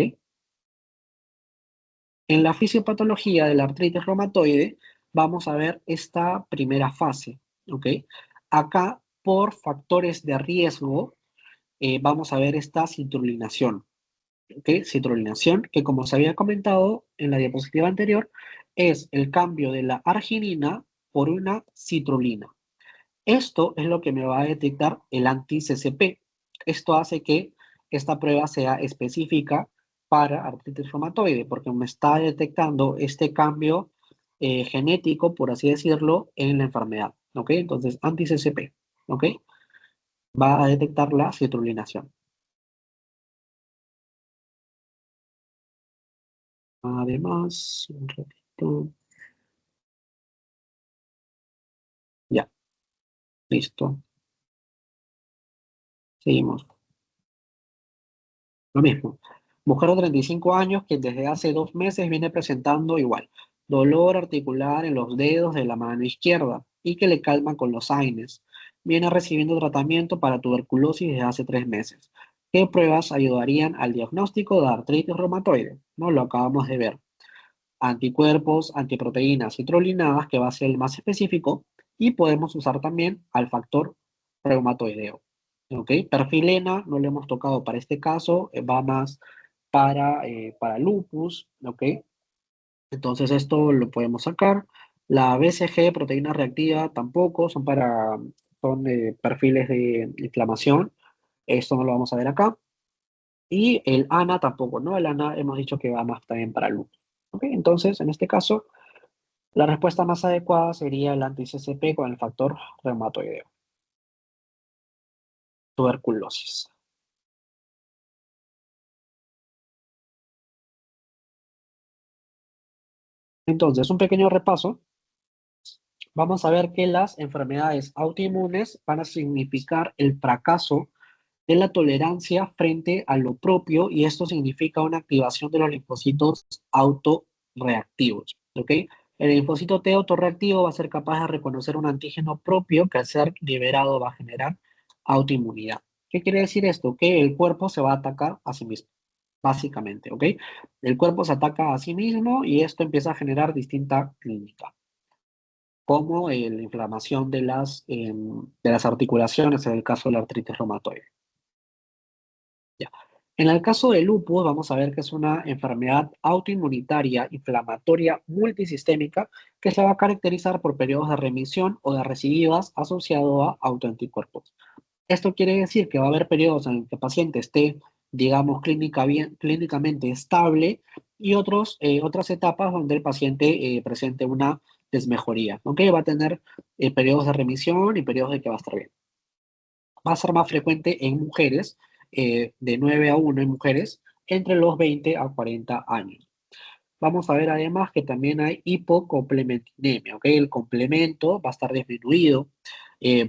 En la fisiopatología de la artritis reumatoide vamos a ver esta primera fase, ¿ok? Acá, por factores de riesgo, vamos a ver esta citrulinación, ¿ok? Citrulinación, que como se había comentado en la diapositiva anterior, es el cambio de la arginina por una citrulina. Esto es lo que me va a detectar el anti-CCP. Esto hace que esta prueba sea específica para artritis reumatoide, porque me está detectando este cambio genético, por así decirlo, en la enfermedad. ¿Ok? Entonces, anti-CCP. ¿Ok? Va a detectar la citrulinación. Además, un ratito. Ya, listo. Seguimos. Lo mismo. Mujer de 35 años que desde hace 2 meses viene presentando igual dolor articular en los dedos de la mano izquierda y que le calma con los AINES. Viene recibiendo tratamiento para tuberculosis desde hace 3 meses. ¿Qué pruebas ayudarían al diagnóstico de artritis reumatoide? ¿No? Lo acabamos de ver. Anticuerpos, antiproteínas citrulinadas, que va a ser el más específico, y podemos usar también al factor reumatoideo. ¿Ok? Perfilena no lo hemos tocado para este caso, va más para lupus, ¿ok? Entonces esto lo podemos sacar. La BCG, proteína reactiva, tampoco, son perfiles de inflamación. Esto no lo vamos a ver acá. Y el ANA tampoco, ¿no? El ANA hemos dicho que va más también para lupus. ¿Ok? Entonces, en este caso, la respuesta más adecuada sería el anti-CCP con el factor reumatoideo, tuberculosis. Entonces, un pequeño repaso. Vamos a ver que las enfermedades autoinmunes van a significar el fracaso de la tolerancia frente a lo propio y esto significa una activación de los linfocitos autorreactivos, ¿ok? El linfocito T autorreactivo va a ser capaz de reconocer un antígeno propio que al ser liberado va a generar autoinmunidad. ¿Qué quiere decir esto? Que el cuerpo se va a atacar a sí mismo, básicamente, ¿ok? El cuerpo se ataca a sí mismo y esto empieza a generar distinta clínica como la inflamación de las articulaciones en el caso de la artritis reumatoide. Ya. En el caso del lupus, vamos a ver que es una enfermedad autoinmunitaria inflamatoria multisistémica que se va a caracterizar por periodos de remisión o de recidivas asociado a autoanticuerpos. Esto quiere decir que va a haber periodos en el que el paciente esté, digamos, clínicamente estable y otras etapas donde el paciente presente una desmejoría, ¿ok? Va a tener periodos de remisión y periodos de que va a estar bien. Va a ser más frecuente en mujeres, de 9 a 1 en mujeres, entre los 20 a 40 años. Vamos a ver además que también hay hipocomplementinemia, ¿ok? El complemento va a estar disminuido,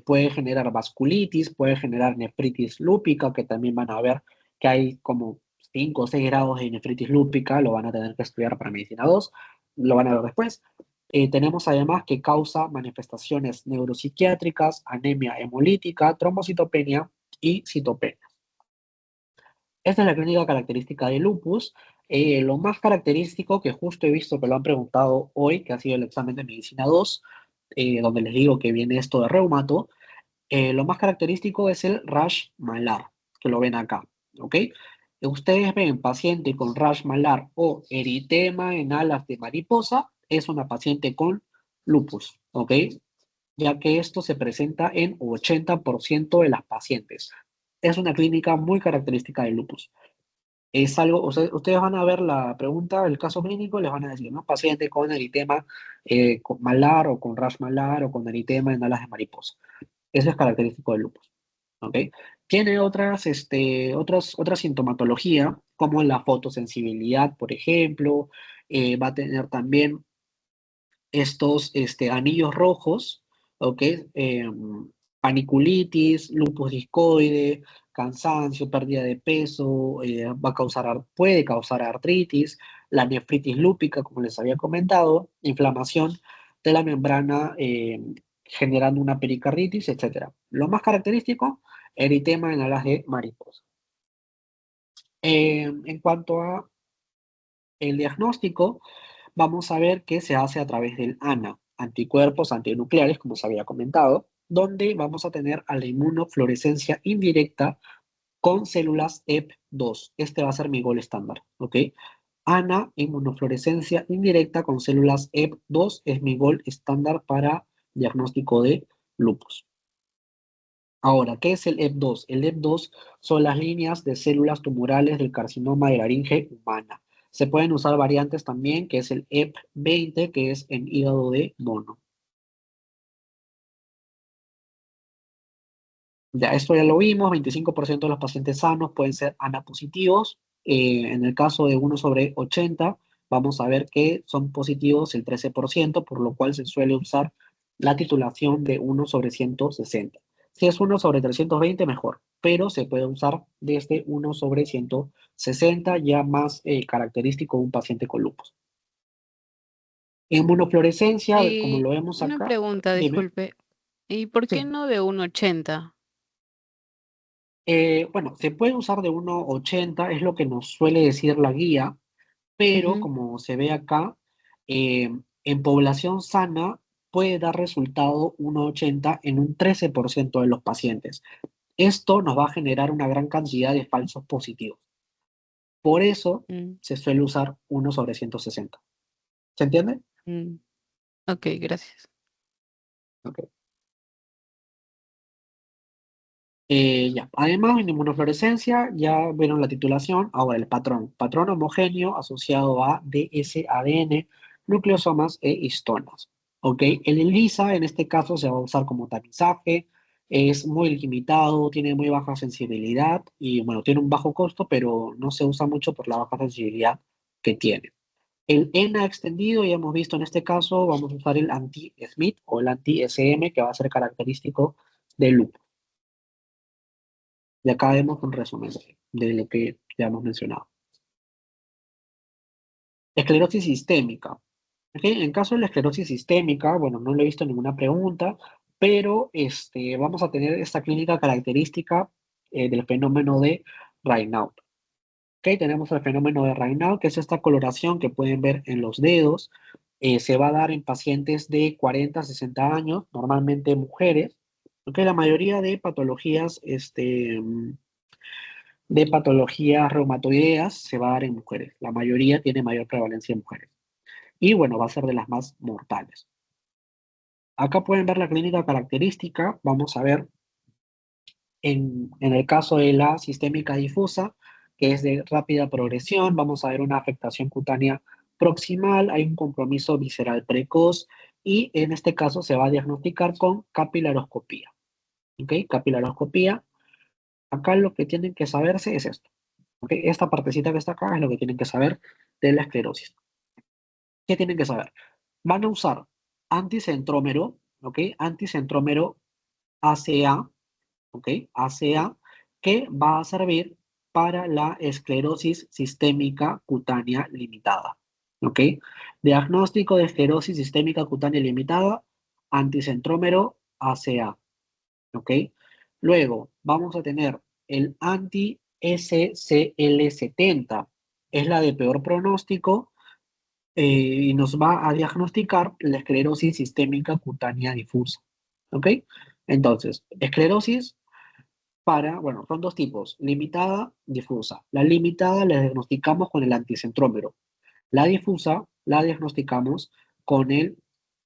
puede generar vasculitis, puede generar nefritis lúpica, que también van a ver que hay como 5 o 6 grados de nefritis lúpica, lo van a tener que estudiar para medicina 2, lo van a ver después. Tenemos además que causa manifestaciones neuropsiquiátricas, anemia hemolítica, trombocitopenia y citopenia. Esta es la clínica característica de lupus. Lo más característico que justo he visto que lo han preguntado hoy, que ha sido el examen de medicina 2, donde les digo que viene esto de reumato, lo más característico es el rash malar, que lo ven acá, ¿ok? Ustedes ven paciente con rash malar o eritema en alas de mariposa, es una paciente con lupus, ¿ok? Ya que esto se presenta en 80% de las pacientes. Es una clínica muy característica del lupus. Es algo, o sea, ustedes van a ver la pregunta, el caso clínico, les van a decir, ¿no? Paciente con eritema malar o con rash malar o con eritema en alas de mariposa. Eso es característico del lupus, ¿ok? Tiene otra sintomatología, como la fotosensibilidad, por ejemplo. Va a tener también estos anillos rojos, ¿ok? Paniculitis, lupus discoide, cansancio, pérdida de peso, puede causar artritis, la nefritis lúpica, como les había comentado, inflamación de la membrana generando una pericarditis, etc. Lo más característico, eritema en alas de mariposa. En cuanto a el diagnóstico, vamos a ver que se hace a través del ANA, anticuerpos antinucleares, como se había comentado, donde vamos a tener a la inmunofluorescencia indirecta con células EP2. Este va a ser mi gol estándar, ¿ok? ANA, inmunofluorescencia indirecta con células EP2, es mi gol estándar para diagnóstico de lupus. Ahora, ¿qué es el EP2? El EP2 son las líneas de células tumorales del carcinoma de laringe humana. Se pueden usar variantes también, que es el EP20, que es en hígado de mono. Ya, esto ya lo vimos, 25% de los pacientes sanos pueden ser ANA positivos. En el caso de 1/80, vamos a ver que son positivos el 13%, por lo cual se suele usar la titulación de 1/160. Si es 1/320, mejor, pero se puede usar desde 1/160, ya más característico de un paciente con lupus. Inmunofluorescencia, como Y lo vemos una acá, pregunta, dime. disculpe. ¿Y por qué Sí. no de 1,80? Bueno, se puede usar de 1/80, es lo que nos suele decir la guía, pero Ujú. como se ve acá, en población sana puede dar resultado 1/80 en un 13% de los pacientes. Esto nos va a generar una gran cantidad de falsos positivos. Por eso Mm, se suele usar 1/160. ¿Se entiende? mm. Ok, gracias. Ok. Ya. Además, en inmunofluorescencia ya vieron la titulación. Ahora, el patrón. Patrón homogéneo asociado a dsADN, nucleosomas e histonas. ¿Ok? El ELISA en este caso se va a usar como tamizaje. Es muy limitado, tiene muy baja sensibilidad y, bueno, tiene un bajo costo, pero no se usa mucho por la baja sensibilidad que tiene. El ENA extendido, ya hemos visto en este caso, vamos a usar el anti-Smith o el anti-SM, que va a ser característico del lupus. Y acá vemos un resumen de lo que ya hemos mencionado. Esclerosis sistémica. ¿Ok? En caso de la esclerosis sistémica, bueno, no le he visto ninguna pregunta, pero vamos a tener esta clínica característica del fenómeno de Raynaud. ¿Ok? Tenemos el fenómeno de Raynaud, que es esta coloración que pueden ver en los dedos. Se va a dar en pacientes de 40 a 60 años, normalmente mujeres. ¿Ok? La mayoría de patologías reumatoideas se va a dar en mujeres. La mayoría tiene mayor prevalencia en mujeres. Y bueno, va a ser de las más mortales. Acá pueden ver la clínica característica. Vamos a ver en el caso de la sistémica difusa, que es de rápida progresión, vamos a ver una afectación cutánea proximal, hay un compromiso visceral precoz y en este caso se va a diagnosticar con capilaroscopía. ¿Ok? Capilaroscopía. Acá lo que tienen que saberse es esto. ¿Ok? Esta partecita que está acá es lo que tienen que saber de la esclerosis. ¿Qué tienen que saber? Van a usar anticentrómero, ¿ok? Anticentrómero ACA, ¿ok? ACA, que va a servir para la esclerosis sistémica cutánea limitada, ¿ok? Diagnóstico de esclerosis sistémica cutánea limitada, anticentrómero ACA, ¿ok? Luego vamos a tener el anti-SCL70, es la de peor pronóstico y nos va a diagnosticar la esclerosis sistémica cutánea difusa, ¿ok? Entonces, esclerosis bueno, son dos tipos, limitada, difusa. La limitada la diagnosticamos con el anticentrómero. La difusa la diagnosticamos con el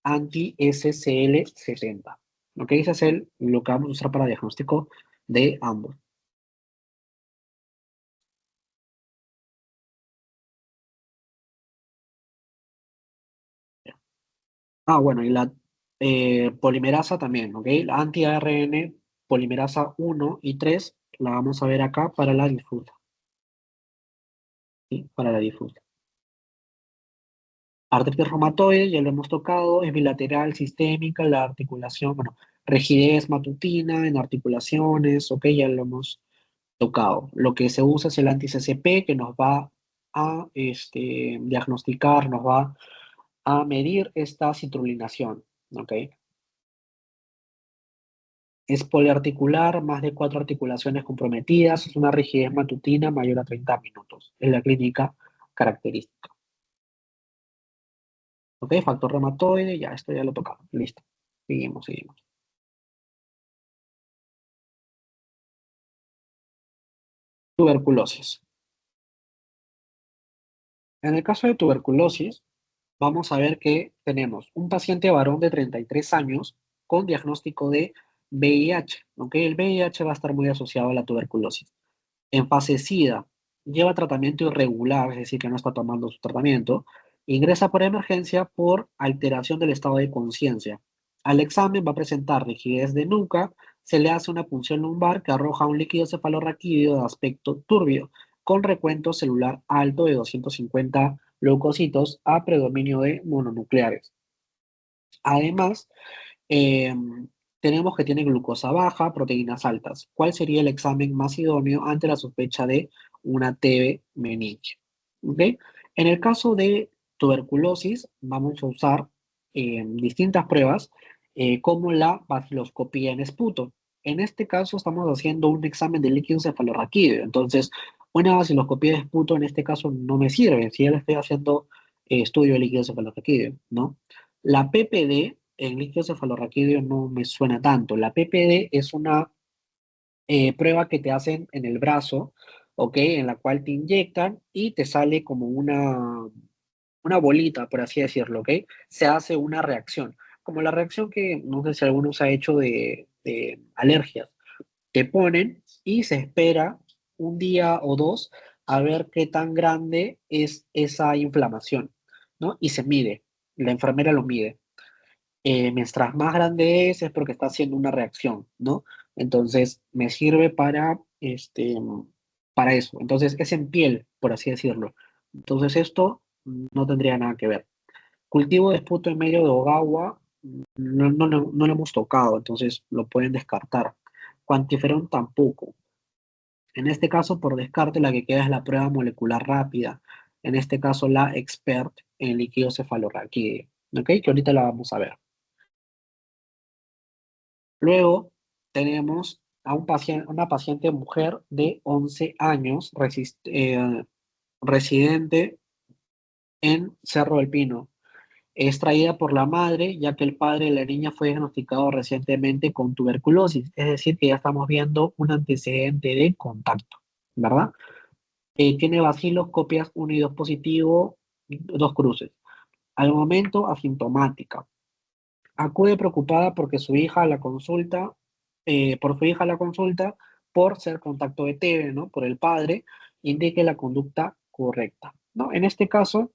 anti-SCL70. ¿Ok? Ese es lo que vamos a usar para diagnóstico de ambos. Bueno, y la polimerasa también, ¿ok? La anti-ARN polimerasa 1 y 3 la vamos a ver acá para la difusa. ¿Sí? Para la difusa. Artritis reumatoide, ya lo hemos tocado, es bilateral, sistémica, la articulación, bueno, rigidez matutina en articulaciones, ok, ya lo hemos tocado. Lo que se usa es el anti-CCP que nos va a diagnosticar, nos va a medir esta citrulinación, ok. Es poliarticular, más de 4 articulaciones comprometidas, es una rigidez matutina mayor a 30 minutos. Es la clínica característica. Ok, factor reumatoide, ya, esto ya lo tocamos. Listo. Seguimos. Tuberculosis. En el caso de tuberculosis, vamos a ver que tenemos un paciente varón de 33 años con diagnóstico de VIH. ¿Ok? El VIH va a estar muy asociado a la tuberculosis. En fase SIDA, lleva tratamiento irregular, es decir, que no está tomando su tratamiento. Ingresa por emergencia por alteración del estado de conciencia. Al examen va a presentar rigidez de nuca, se le hace una punción lumbar que arroja un líquido cefalorraquídeo de aspecto turbio, con recuento celular alto de 250 leucocitos a predominio de mononucleares. Además, eh, tenemos que tiene glucosa baja, proteínas altas. ¿Cuál sería el examen más idóneo ante la sospecha de una TB meninge? ¿Ok? En el caso de tuberculosis, vamos a usar distintas pruebas como la baciloscopía en esputo. En este caso estamos haciendo un examen de líquido cefalorraquídeo. Entonces, una baciloscopía de esputo en este caso no me sirve si ya le estoy haciendo estudio de líquido cefalorraquídeo, ¿no? La PPD en líquido cefalorraquídeo no me suena tanto. La PPD es una prueba que te hacen en el brazo, ¿ok? En la cual te inyectan y te sale como una bolita, por así decirlo, ¿ok? Se hace una reacción. Como la reacción que no sé si alguno se ha hecho de alergias. Te ponen y se espera un día o dos a ver qué tan grande es esa inflamación, ¿no? Y se mide. La enfermera lo mide. Mientras más grande es porque está haciendo una reacción, ¿no? Entonces, me sirve para eso. Entonces, es en piel, por así decirlo. Entonces, esto no tendría nada que ver. Cultivo de esputo en medio de Ogawa, no lo hemos tocado, entonces lo pueden descartar. Cuantiferón tampoco. En este caso, por descarte, la que queda es la prueba molecular rápida. En este caso, la EXPERT en líquido cefalorraquídeo. ¿Ok? Que ahorita la vamos a ver. Luego tenemos a una paciente mujer de 11 años, residente en Cerro del Pino. Es traída por la madre, ya que el padre de la niña fue diagnosticado recientemente con tuberculosis. Es decir, que ya estamos viendo un antecedente de contacto, ¿verdad? Tiene bacilos, copias 1 y 2 positivo, 2 cruces. Al momento, asintomática. Acude preocupada porque su hija a la consulta, por su hija a la consulta, por ser contacto de TB, ¿no? Por el padre, indique la conducta correcta, ¿no? En este caso,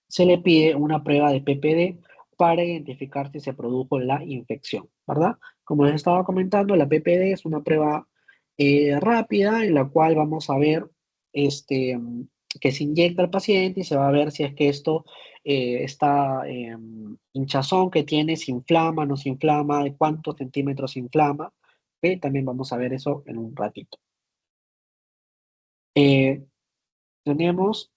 se le pide una prueba de PPD para identificar si se produjo la infección, ¿verdad? Como les estaba comentando, la PPD es una prueba rápida en la cual vamos a ver este, que se inyecta al paciente y se va a ver si es que esta hinchazón que tiene se inflama, no se inflama, de cuántos centímetros se inflama. ¿Ok? También vamos a ver eso en un ratito. Eh, tenemos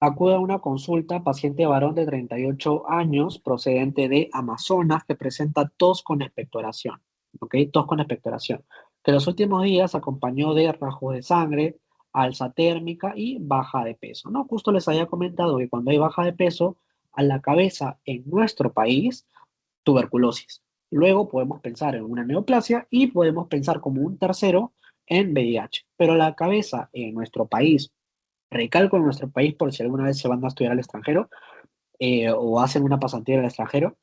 Acude a una consulta paciente varón de 38 años procedente de Amazonas que presenta tos con expectoración. ¿Ok? Tos con expectoración. Que los últimos días acompañó de rasgos de sangre, alza térmica y baja de peso. ¿No? Justo les había comentado que cuando hay baja de peso, a la cabeza en nuestro país, tuberculosis. Luego podemos pensar en una neoplasia y podemos pensar como un tercero en VIH. Pero la cabeza en nuestro país, recalco en nuestro país por si alguna vez se van a estudiar al extranjero o hacen una pasantía en el extranjero,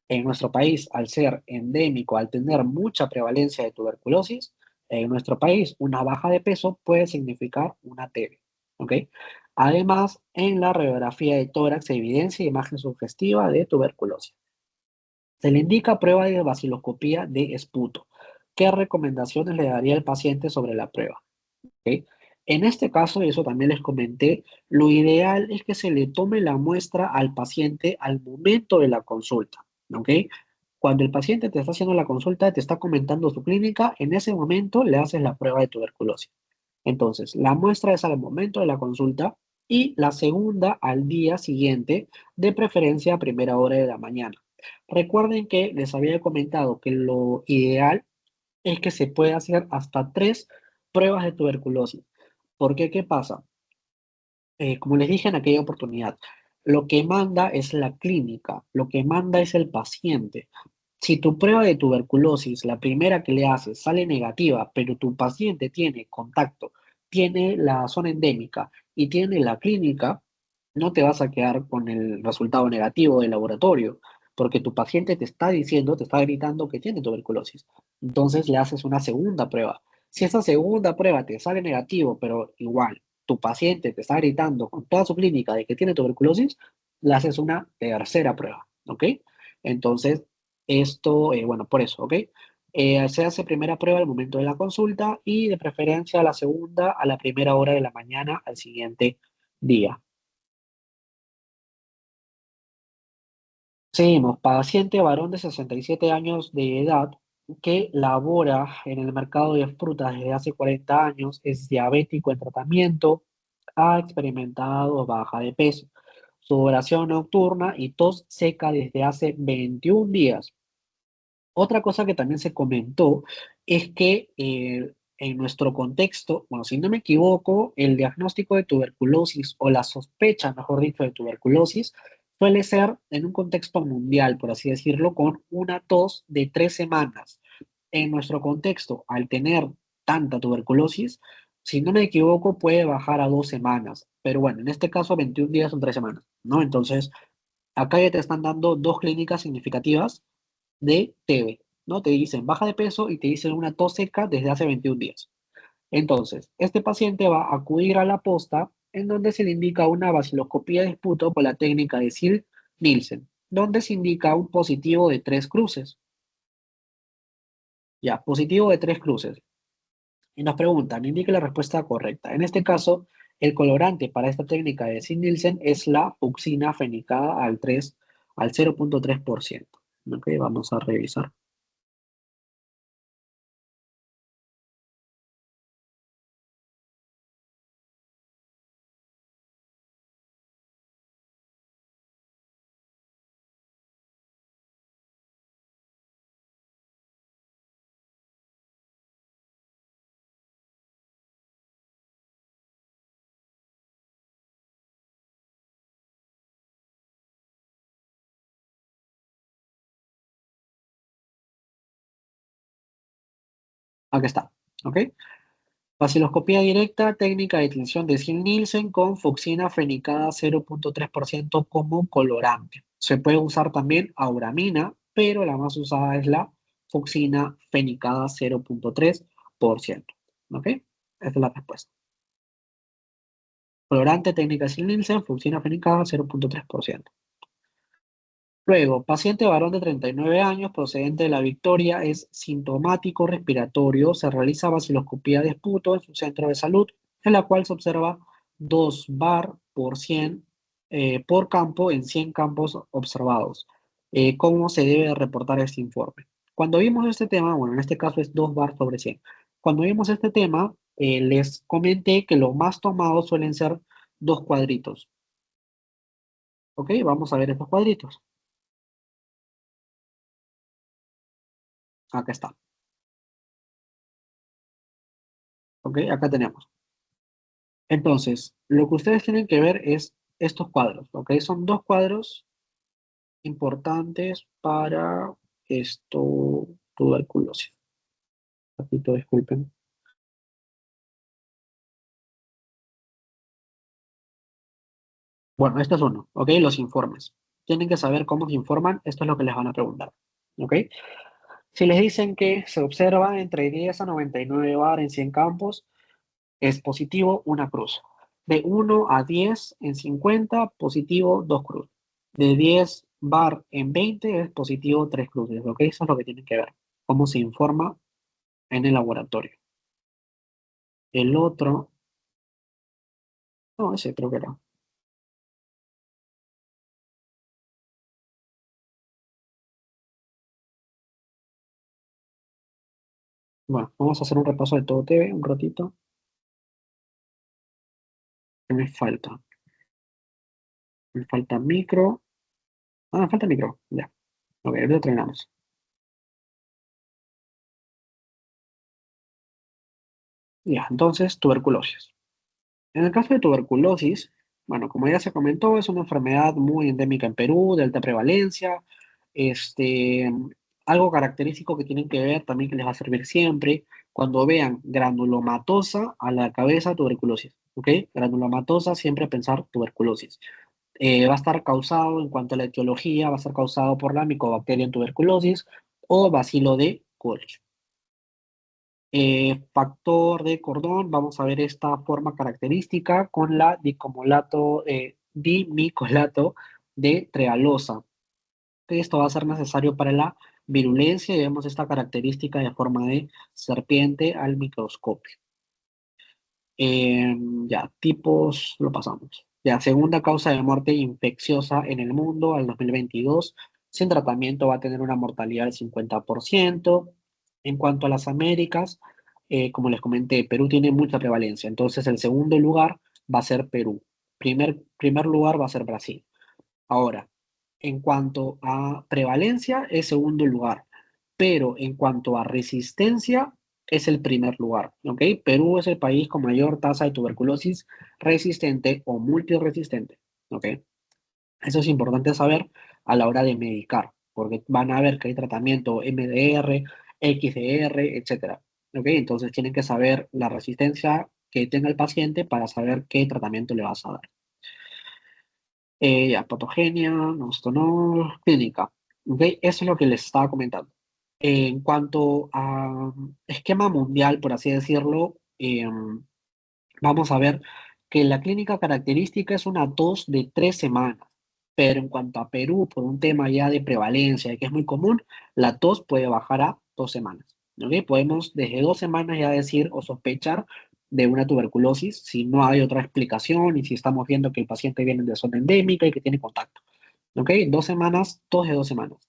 en nuestro país, al ser endémico, al tener mucha prevalencia de tuberculosis, en nuestro país una baja de peso puede significar una TB, ¿ok? Además, en la radiografía de tórax se evidencia imagen sugestiva de tuberculosis. Se le indica prueba de baciloscopía de esputo. ¿Qué recomendaciones le daría el paciente sobre la prueba? ¿Ok? En este caso, y eso también les comenté, lo ideal es que se le tome la muestra al paciente al momento de la consulta, ¿ok? Cuando el paciente te está haciendo la consulta, te está comentando su clínica, en ese momento le haces la prueba de tuberculosis. Entonces, la muestra es al momento de la consulta y la segunda al día siguiente, de preferencia a primera hora de la mañana. Recuerden que les había comentado que lo ideal es que se puede hacer hasta 3 pruebas de tuberculosis. ¿Por qué? ¿Qué pasa? Como les dije en aquella oportunidad, lo que manda es la clínica, lo que manda es el paciente. Si tu prueba de tuberculosis, la primera que le haces, sale negativa, pero tu paciente tiene contacto, tiene la zona endémica y tiene la clínica, no te vas a quedar con el resultado negativo del laboratorio, porque tu paciente te está diciendo, te está gritando que tiene tuberculosis. Entonces le haces una segunda prueba. Si esa segunda prueba te sale negativo, pero igual tu paciente te está gritando con toda su clínica de que tiene tuberculosis, le haces una tercera prueba, ¿ok? Entonces, esto, bueno, por eso, ¿ok? Se hace primera prueba al momento de la consulta y de preferencia la segunda a la primera hora de la mañana al siguiente día. Seguimos, paciente varón de 67 años de edad que labora en el mercado de frutas desde hace 40 años, es diabético en tratamiento, ha experimentado baja de peso, sudoración nocturna y tos seca desde hace 21 días. Otra cosa que también se comentó es que en nuestro contexto, bueno, si no me equivoco, el diagnóstico de tuberculosis o la sospecha, mejor dicho, de tuberculosis suele ser en un contexto mundial, por así decirlo, con una tos de 3 semanas. En nuestro contexto, al tener tanta tuberculosis, si no me equivoco, puede bajar a 2 semanas. Pero bueno, en este caso, 21 días son 3 semanas, ¿no? Entonces, acá ya te están dando dos clínicas significativas de TB, ¿no? Te dicen baja de peso y te dicen una tos seca desde hace 21 días. Entonces, este paciente va a acudir a la posta en donde se le indica una vaciloscopía de esputo con la técnica de Ziel-Nielsen, donde se indica un positivo de 3 cruces. Ya, positivo de 3 cruces. Y nos preguntan, indique la respuesta correcta. En este caso, El colorante para esta técnica de Sid-Nielsen es la fucsina fenicada al 0.3%. Ok, vamos a revisar. Aquí está. Ok. Vaciloscopía directa, técnica de tinción de Sid-Nielsen con fucsina fenicada 0.3% como colorante. Se puede usar también auramina, pero la más usada es la fucsina fenicada 0.3%. ¿Ok? Esa es la respuesta. Colorante, técnica de Sid-Nielsen, fucsina fenicada 0.3%. Luego, paciente varón de 39 años, procedente de La Victoria, es sintomático respiratorio, se realiza vaciloscopía de esputo en su centro de salud, en la cual se observa 2 bar por 100 por campo en 100 campos observados. ¿Cómo se debe reportar este informe? Cuando vimos este tema, bueno, en este caso es 2 bar sobre 100. Cuando vimos este tema, les comenté que lo más tomado suelen ser dos cuadritos. ¿Ok? Vamos a ver estos cuadritos. Acá está. ¿Ok? Acá tenemos. Entonces, lo que ustedes tienen que ver es estos cuadros, ¿ok? Son dos cuadros importantes para esto, tuberculosis. Ratito, disculpen. Bueno, este es uno, ¿ok? Los informes. Tienen que saber cómo se informan, esto es lo que les van a preguntar, ¿ok? Si les dicen que se observa entre 10 a 99 bar en 100 campos, es positivo una cruz. De 1 a 10 en 50, positivo 2 cruces. De 10 bar en 20 es positivo 3 cruces. ¿Ok? Eso es lo que tienen que ver. Cómo se informa en el laboratorio. El otro, no, ese creo que era. Bueno, vamos a hacer un repaso de todo TV un ratito. ¿Qué me falta? Me falta micro. Ah, me falta micro. Ya. Ok, ahorita terminamos. Ya, entonces, tuberculosis. En el caso de tuberculosis, bueno, como ya se comentó, es una enfermedad muy endémica en Perú, de alta prevalencia. Este, algo característico que tienen que ver también que les va a servir siempre, cuando vean granulomatosa a la cabeza, tuberculosis. ¿Ok? Granulomatosa, siempre pensar tuberculosis. Va a estar causado, en cuanto a la etiología, va a estar causado por la Mycobacterium tuberculosis o bacilo de Koch. Factor de cordón, vamos a ver esta forma característica con la dimicolato de trealosa. Esto va a ser necesario para la virulencia y vemos esta característica de forma de serpiente al microscopio. Ya, tipos, lo pasamos. Ya, segunda causa de muerte infecciosa en el mundo al 2022. Sin tratamiento va a tener una mortalidad del 50%. En cuanto a las Américas, como les comenté, Perú tiene mucha prevalencia. Entonces, el segundo lugar va a ser Perú. Primer lugar va a ser Brasil. Ahora, en cuanto a prevalencia, es segundo lugar, pero en cuanto a resistencia, es el primer lugar, ¿ok? Perú es el país con mayor tasa de tuberculosis resistente o multiresistente, ¿ok? Eso es importante saber a la hora de medicar, porque van a ver que hay tratamiento MDR, XDR, etcétera, ¿ok? Entonces tienen que saber la resistencia que tenga el paciente para saber qué tratamiento le vas a dar. Ya, patogenia, no, esto no, clínica. ¿Ok? Eso es lo que les estaba comentando. En cuanto a esquema mundial, por así decirlo, vamos a ver que la clínica característica es una tos de 3 semanas. Pero en cuanto a Perú, por un tema ya de prevalencia, que es muy común, la tos puede bajar a 2 semanas. ¿Ok? Podemos desde 2 semanas ya decir o sospechar de una tuberculosis si no hay otra explicación y si estamos viendo que el paciente viene de zona endémica y que tiene contacto. ¿Ok? 2 semanas, tos de 2 semanas.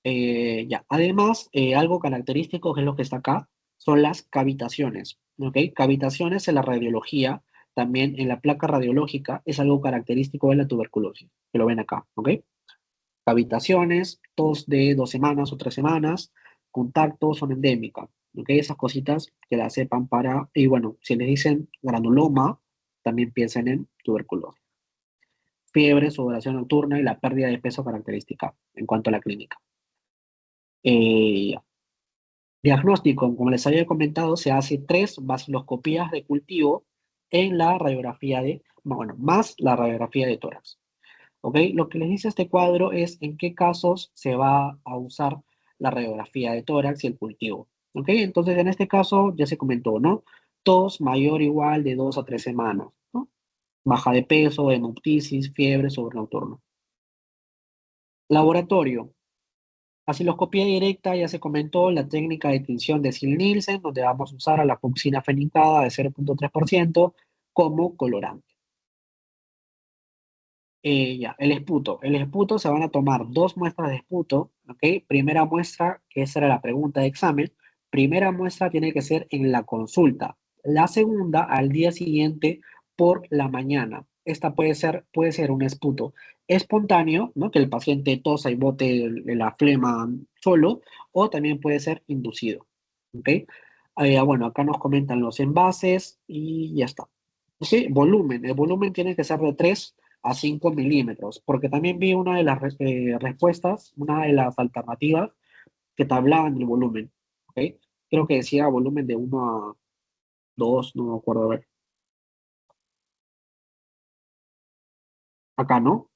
Ya. Además, algo característico que es lo que está acá son las cavitaciones. ¿Ok? Cavitaciones en la radiología, también en la placa radiológica, es algo característico de la tuberculosis, que lo ven acá. ¿Ok? Cavitaciones, tos de 2 semanas o 3 semanas, contactos son endémicas. ¿Ok? Esas cositas que la sepan para. Y bueno, si les dicen granuloma, también piensen en tuberculosis. Fiebre, sudoración nocturna y la pérdida de peso característica en cuanto a la clínica. Ya. Diagnóstico, como les había comentado, se hace 3 vaciloscopías de cultivo en la radiografía bueno, más la radiografía de tórax. ¿Ok? Lo que les dice este cuadro es en qué casos se va a usar la radiografía de tórax y el cultivo. ¿Ok? Entonces, en este caso, ya se comentó, ¿no? Tos mayor o igual de 2 a 3 semanas, ¿no? Baja de peso, hemoptisis, fiebre, sobrenocturno. Laboratorio. Osciloscopía directa, ya se comentó, la técnica de tinción de Zil-Nielsen, donde vamos a usar a la fucsina fenicada de 0,3% como colorante. Ya, el esputo. El esputo se van a tomar 2 muestras de esputo, ¿ok? Primera muestra, que esa era la pregunta de examen, primera muestra tiene que ser en la consulta. La segunda al día siguiente por la mañana. Esta puede ser un esputo espontáneo, ¿no? Que el paciente tosa y bote la flema solo, o también puede ser inducido, ¿ok? Bueno, acá nos comentan los envases y ya está. Sí, volumen. El volumen tiene que ser de 3 a 5 milímetros, porque también vi una de las respuestas, una de las alternativas que te hablaban del volumen, ¿ok? Creo que decía volumen de 1 a 2, no me acuerdo, a ver. Acá, ¿no?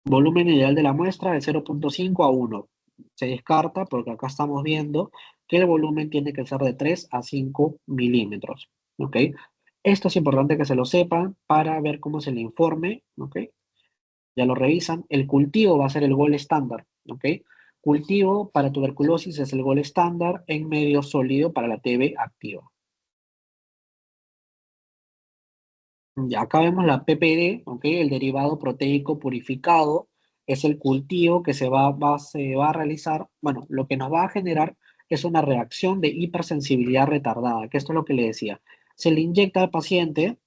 Volumen ideal de la muestra de 0,5 a 1. Se descarta porque acá estamos viendo que el volumen tiene que ser de 3 a 5 milímetros, ¿ok? Esto es importante que se lo sepan para ver cómo es el informe, ¿ok? Ya lo revisan. El cultivo va a ser el gol estándar, ¿ok? Cultivo para tuberculosis es el gol estándar en medio sólido para la TB activa. Ya acá vemos la PPD, ¿ok? El derivado proteico purificado es el cultivo que se va a realizar. Bueno, lo que nos va a generar es una reacción de hipersensibilidad retardada, que esto es lo que le decía. Se le inyecta al paciente,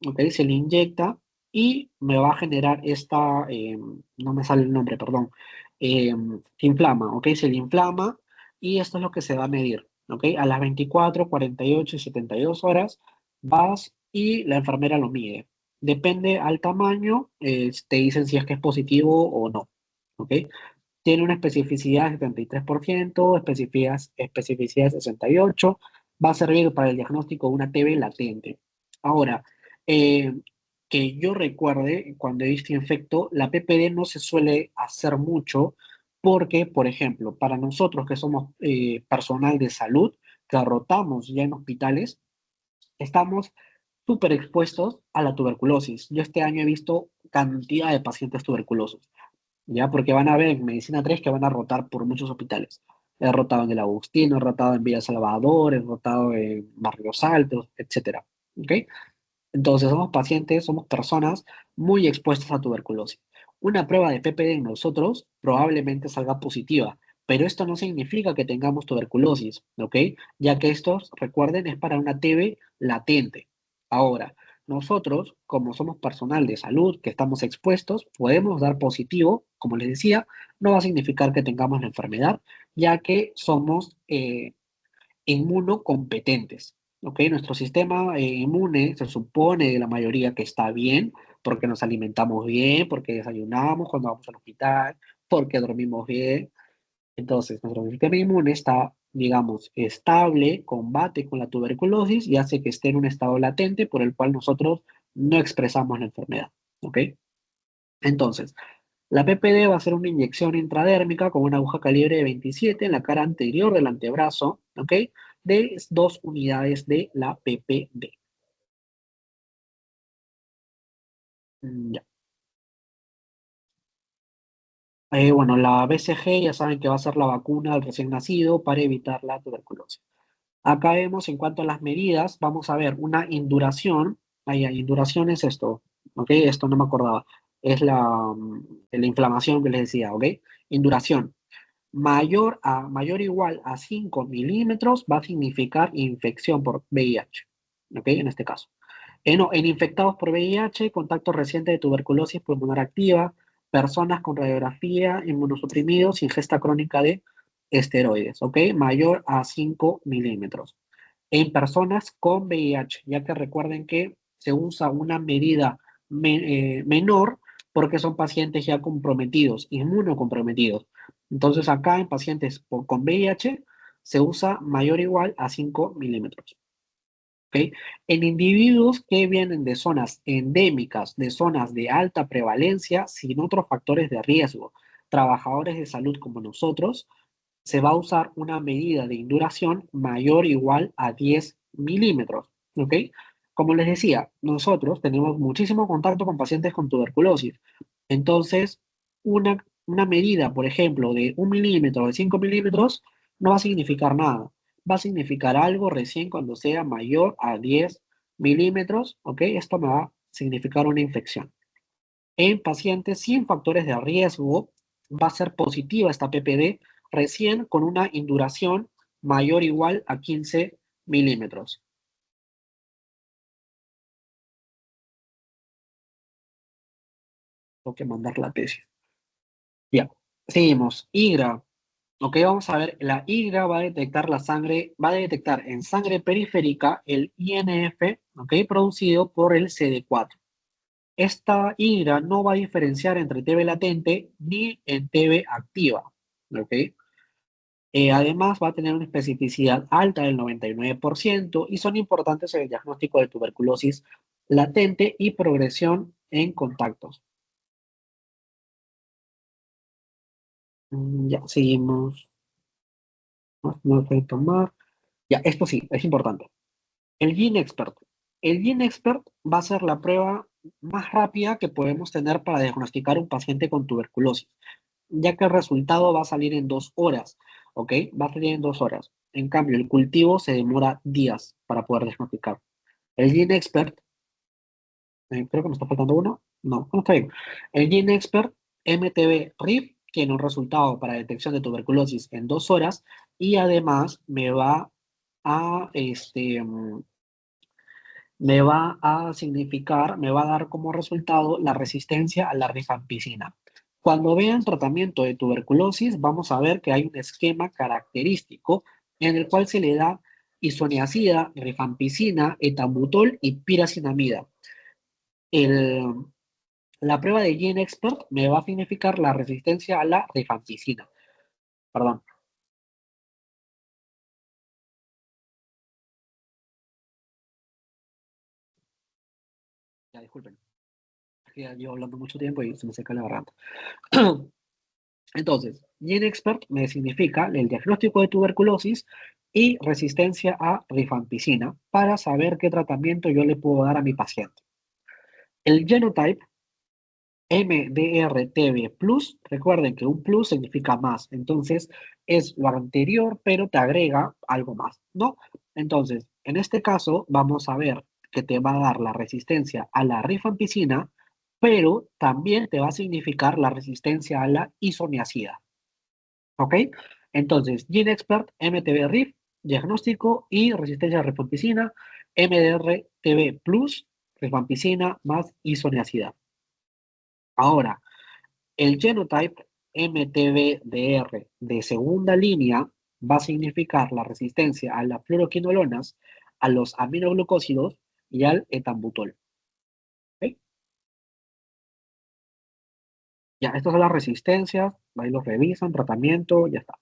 ¿ok? Se le inyecta y me va a generar no me sale el nombre, perdón, se inflama, ¿ok? Se le inflama y esto es lo que se va a medir, ¿ok? A las 24, 48 y 72 horas vas y la enfermera lo mide. Depende al tamaño, te dicen si es que es positivo o no, ¿ok? Tiene una especificidad de 73%, especificidad de 68%, va a servir para el diagnóstico de una TB latente. Ahora, eh, que yo recuerde, cuando he visto infecto, la PPD no se suele hacer mucho porque, por ejemplo, para nosotros que somos personal de salud, que rotamos ya en hospitales, estamos súper expuestos a la tuberculosis. Yo este año he visto cantidad de pacientes tuberculosos, ¿ya? Porque van a ver en Medicina 3 que van a rotar por muchos hospitales. He rotado en el Agustino, he rotado en Villa Salvador, he rotado en Barrios Altos, etcétera, ¿ok? Entonces somos pacientes, somos personas muy expuestas a tuberculosis. Una prueba de PPD en nosotros probablemente salga positiva, pero esto no significa que tengamos tuberculosis, ¿ok? Ya que estos, recuerden, es para una TB latente. Ahora, nosotros, como somos personal de salud, que estamos expuestos, podemos dar positivo, como les decía, no va a significar que tengamos la enfermedad, ya que somos inmunocompetentes. ¿Ok? Nuestro sistema inmune se supone de la mayoría que está bien, porque nos alimentamos bien, porque desayunamos cuando vamos al hospital, porque dormimos bien. Entonces, nuestro sistema inmune está, digamos, estable, combate con la tuberculosis y hace que esté en un estado latente por el cual nosotros no expresamos la enfermedad. ¿Ok? Entonces, la PPD va a ser una inyección intradérmica con una aguja calibre de 27 en la cara anterior del antebrazo, ¿ok? De 2 unidades de la PPD. Ya. Bueno, la BCG ya saben que va a ser la vacuna al recién nacido para evitar la tuberculosis. Acá vemos en cuanto a las medidas, vamos a ver una induración. Induración es esto, ¿ok? Esto no me acordaba. Es la inflamación que les decía, ¿ok? Induración. Mayor o igual a 5 milímetros va a significar infección por VIH, ¿ok? En este caso. En infectados por VIH, contacto reciente de tuberculosis pulmonar activa, personas con radiografía, inmunosuprimidos, ingesta crónica de esteroides, ¿ok? Mayor a 5 milímetros. En personas con VIH, ya que recuerden que se usa una medida menor porque son pacientes ya comprometidos, inmunocomprometidos. Entonces acá en pacientes con VIH se usa mayor o igual a 5 milímetros. ¿Ok? En individuos que vienen de zonas endémicas, de zonas de alta prevalencia, sin otros factores de riesgo, trabajadores de salud como nosotros, se va a usar una medida de induración mayor o igual a 10 milímetros. ¿Ok? Como les decía, nosotros tenemos muchísimo contacto con pacientes con tuberculosis. Entonces, una medida, por ejemplo, de 1 milímetro o de 5 milímetros no va a significar nada. Va a significar algo recién cuando sea mayor a 10 milímetros. ¿Ok? Esto me va a significar una infección. En pacientes sin factores de riesgo va a ser positiva esta PPD recién con una induración mayor o igual a 15 milímetros. Tengo que mandar la tesis. Ya, seguimos. IGRA. Ok, vamos a ver, la IGRA va a detectar la sangre, va a detectar en sangre periférica el INF, ok, producido por el CD4. Esta IGRA no va a diferenciar entre TB latente ni en TB activa, ok. Además, va a tener una especificidad alta del 99% y son importantes en el diagnóstico de tuberculosis latente y progresión en contactos. Ya, seguimos. No voy a tomar. Ya, esto sí, es importante. El GeneXpert. El GeneXpert va a ser la prueba más rápida que podemos tener para diagnosticar un paciente con tuberculosis, ya que el resultado va a salir en 2 horas, ¿ok? Va a salir en 2 horas. En cambio, el cultivo se demora días para poder diagnosticar. El GeneXpert, creo que me está faltando uno. No está bien. El GeneXpert MTB-RIF tiene un resultado para detección de tuberculosis en 2 horas y además a, me va a significar, me va a dar como resultado la resistencia a la rifampicina. Cuando vean tratamiento de tuberculosis, vamos a ver que hay un esquema característico en el cual se le da isoniazida, rifampicina, etambutol y piracinamida. El, la prueba de GeneXpert me va a significar la resistencia a la rifampicina. Perdón. Ya, disculpen. Ya llevo hablando mucho tiempo y se me seca la garganta. Entonces, GeneXpert me significa el diagnóstico de tuberculosis y resistencia a rifampicina para saber qué tratamiento yo le puedo dar a mi paciente. El genotype MDR-TB Plus, recuerden que un plus significa más, entonces es lo anterior, pero te agrega algo más, ¿no? Entonces, en este caso, vamos a ver que te va a dar la resistencia a la rifampicina, pero también te va a significar la resistencia a la isoniazida. ¿Ok? Entonces, GeneXpert, MTB-RIF, diagnóstico y resistencia a rifampicina, MDR-TB Plus, rifampicina más isoniazida. Ahora, el genotype MTBDR de segunda línea va a significar la resistencia a las fluoroquinolonas, a los aminoglucósidos y al etambutol. ¿Ok? Ya, estas son las resistencias, ahí los revisan, tratamiento, ya está.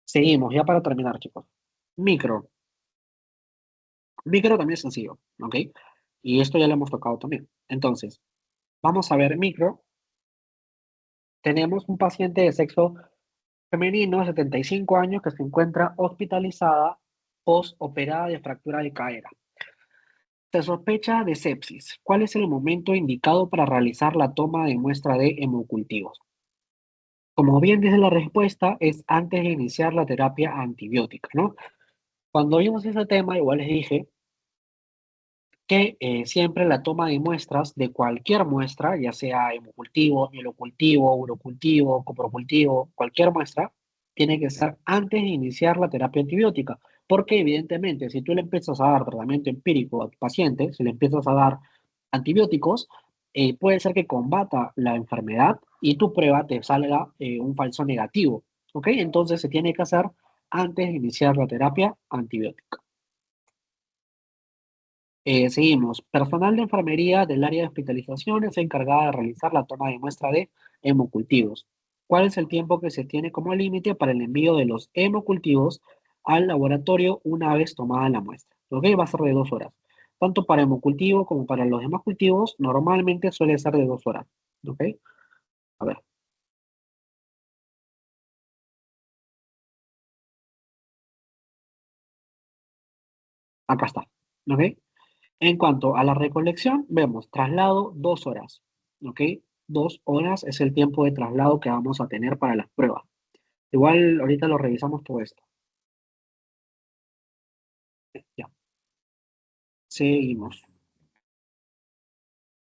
Seguimos, ya para terminar, chicos. Micro. Micro también es sencillo, ¿ok? Y esto ya lo hemos tocado también. Entonces, vamos a ver micro. Tenemos un paciente de sexo femenino de 75 años que se encuentra hospitalizada postoperada de fractura de cadera. Se sospecha de sepsis. ¿Cuál es el momento indicado para realizar la toma de muestra de hemocultivos? Como bien dice la respuesta, es antes de iniciar la terapia antibiótica, ¿no? Cuando vimos ese tema, igual les dije que siempre la toma de muestras de cualquier muestra, ya sea hemocultivo, mielocultivo, urocultivo, coprocultivo, cualquier muestra, tiene que ser antes de iniciar la terapia antibiótica. Porque evidentemente, si tú le empiezas a dar tratamiento empírico a tu paciente, si le empiezas a dar antibióticos, puede ser que combata la enfermedad y tu prueba te salga un falso negativo. ¿Ok? Entonces se tiene que hacer antes de iniciar la terapia antibiótica. Seguimos. Personal de enfermería del área de hospitalización es encargada de realizar la toma de muestra de hemocultivos. ¿Cuál es el tiempo que se tiene como límite para el envío de los hemocultivos al laboratorio una vez tomada la muestra? ¿Ok? Va a ser de 2 horas. Tanto para hemocultivo como para los demás cultivos, normalmente suele ser de 2 horas. ¿Ok? A ver, acá está. ¿Ok? En cuanto a la recolección, vemos traslado 2 horas. ¿Ok? 2 horas es el tiempo de traslado que vamos a tener para las pruebas. Igual ahorita lo revisamos todo esto. Ya, seguimos.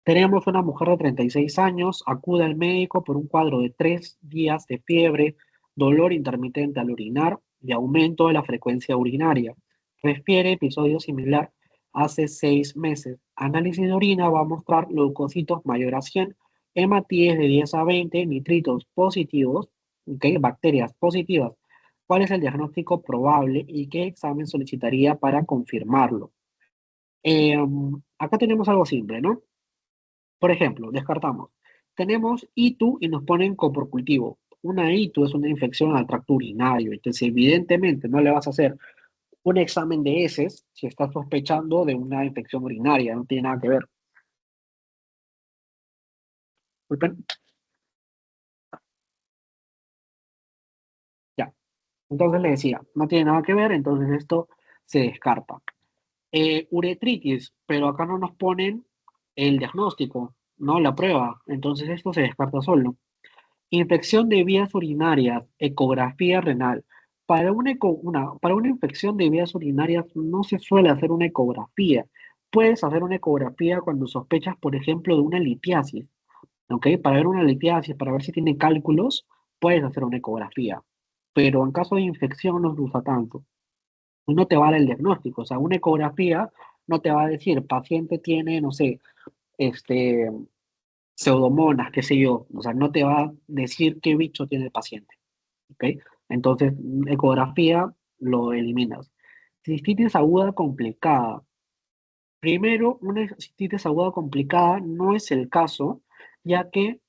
Tenemos una mujer de 36 años, acude al médico por un cuadro de 3 días de fiebre, dolor intermitente al orinar y aumento de la frecuencia urinaria. Refiere episodio similar hace 6 meses. Análisis de orina va a mostrar leucocitos mayor a 100, hematíes de 10 a 20, nitritos positivos, ¿ok? Bacterias positivas. ¿Cuál es el diagnóstico probable y qué examen solicitaría para confirmarlo? Acá tenemos algo simple, ¿no? Por ejemplo, descartamos. Tenemos ITU y nos ponen coprocultivo. Una ITU es una infección al tracto urinario. Entonces, evidentemente, no le vas a hacer un examen de heces si estás sospechando de una infección urinaria. No tiene nada que ver. Disculpen. Ya. Entonces le decía, no tiene nada que ver, entonces esto se descarta. Uretritis, pero acá no nos ponen el diagnóstico, no la prueba. Entonces esto se descarta solo. Infección de vías urinarias, ecografía renal. Para una infección de vías urinarias no se suele hacer una ecografía. Puedes hacer una ecografía cuando sospechas, por ejemplo, de una litiasis, ¿ok? Para ver una litiasis, para ver si tiene cálculos, puedes hacer una ecografía. Pero en caso de infección no se usa tanto. No te va a dar el diagnóstico. O sea, una ecografía no te va a decir, paciente tiene, no sé, este, pseudomonas, qué sé yo, o sea, no te va a decir qué bicho tiene el paciente, ¿ok? Entonces, ecografía lo eliminas. Cistitis aguda complicada. Primero, una cistitis aguda complicada no es el caso, ya que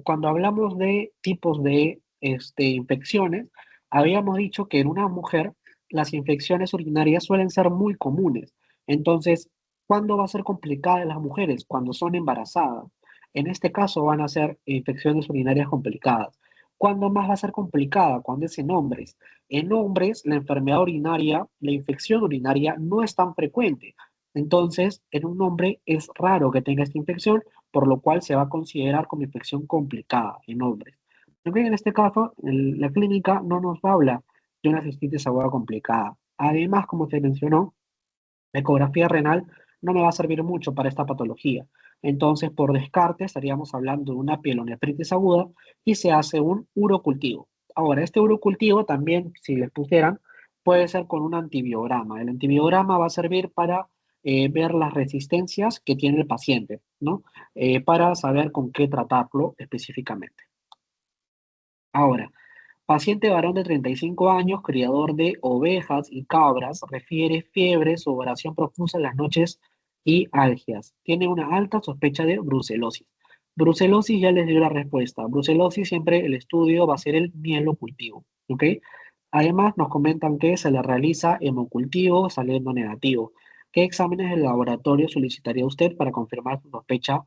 cuando hablamos de tipos de infecciones, habíamos dicho que en una mujer las infecciones urinarias suelen ser muy comunes. Entonces, ¿cuándo va a ser complicada en las mujeres? Cuando son embarazadas. En este caso van a ser infecciones urinarias complicadas. ¿Cuándo más va a ser complicada? Cuando es en hombres. En hombres, la enfermedad urinaria, la infección urinaria no es tan frecuente. Entonces, en un hombre es raro que tenga esta infección, por lo cual se va a considerar como infección complicada en hombres. También en este caso, la clínica no nos habla de una cistitis aguda complicada. Además, como se mencionó, la ecografía renal no me va a servir mucho para esta patología. Entonces, por descarte, estaríamos hablando de una pielonefritis aguda y se hace un urocultivo. Ahora, este urocultivo también, si les pusieran, puede ser con un antibiograma. El antibiograma va a servir para ver las resistencias que tiene el paciente, ¿no? Para saber con qué tratarlo específicamente. Ahora, paciente varón de 35 años, criador de ovejas y cabras, refiere fiebre, sudoración profusa en las noches y algias. Tiene una alta sospecha de brucelosis. Brucelosis ya les dio la respuesta. Brucelosis siempre el estudio va a ser el mielocultivo, ¿ok? Además nos comentan que se le realiza hemocultivo saliendo negativo. ¿Qué exámenes de laboratorio solicitaría usted para confirmar su sospecha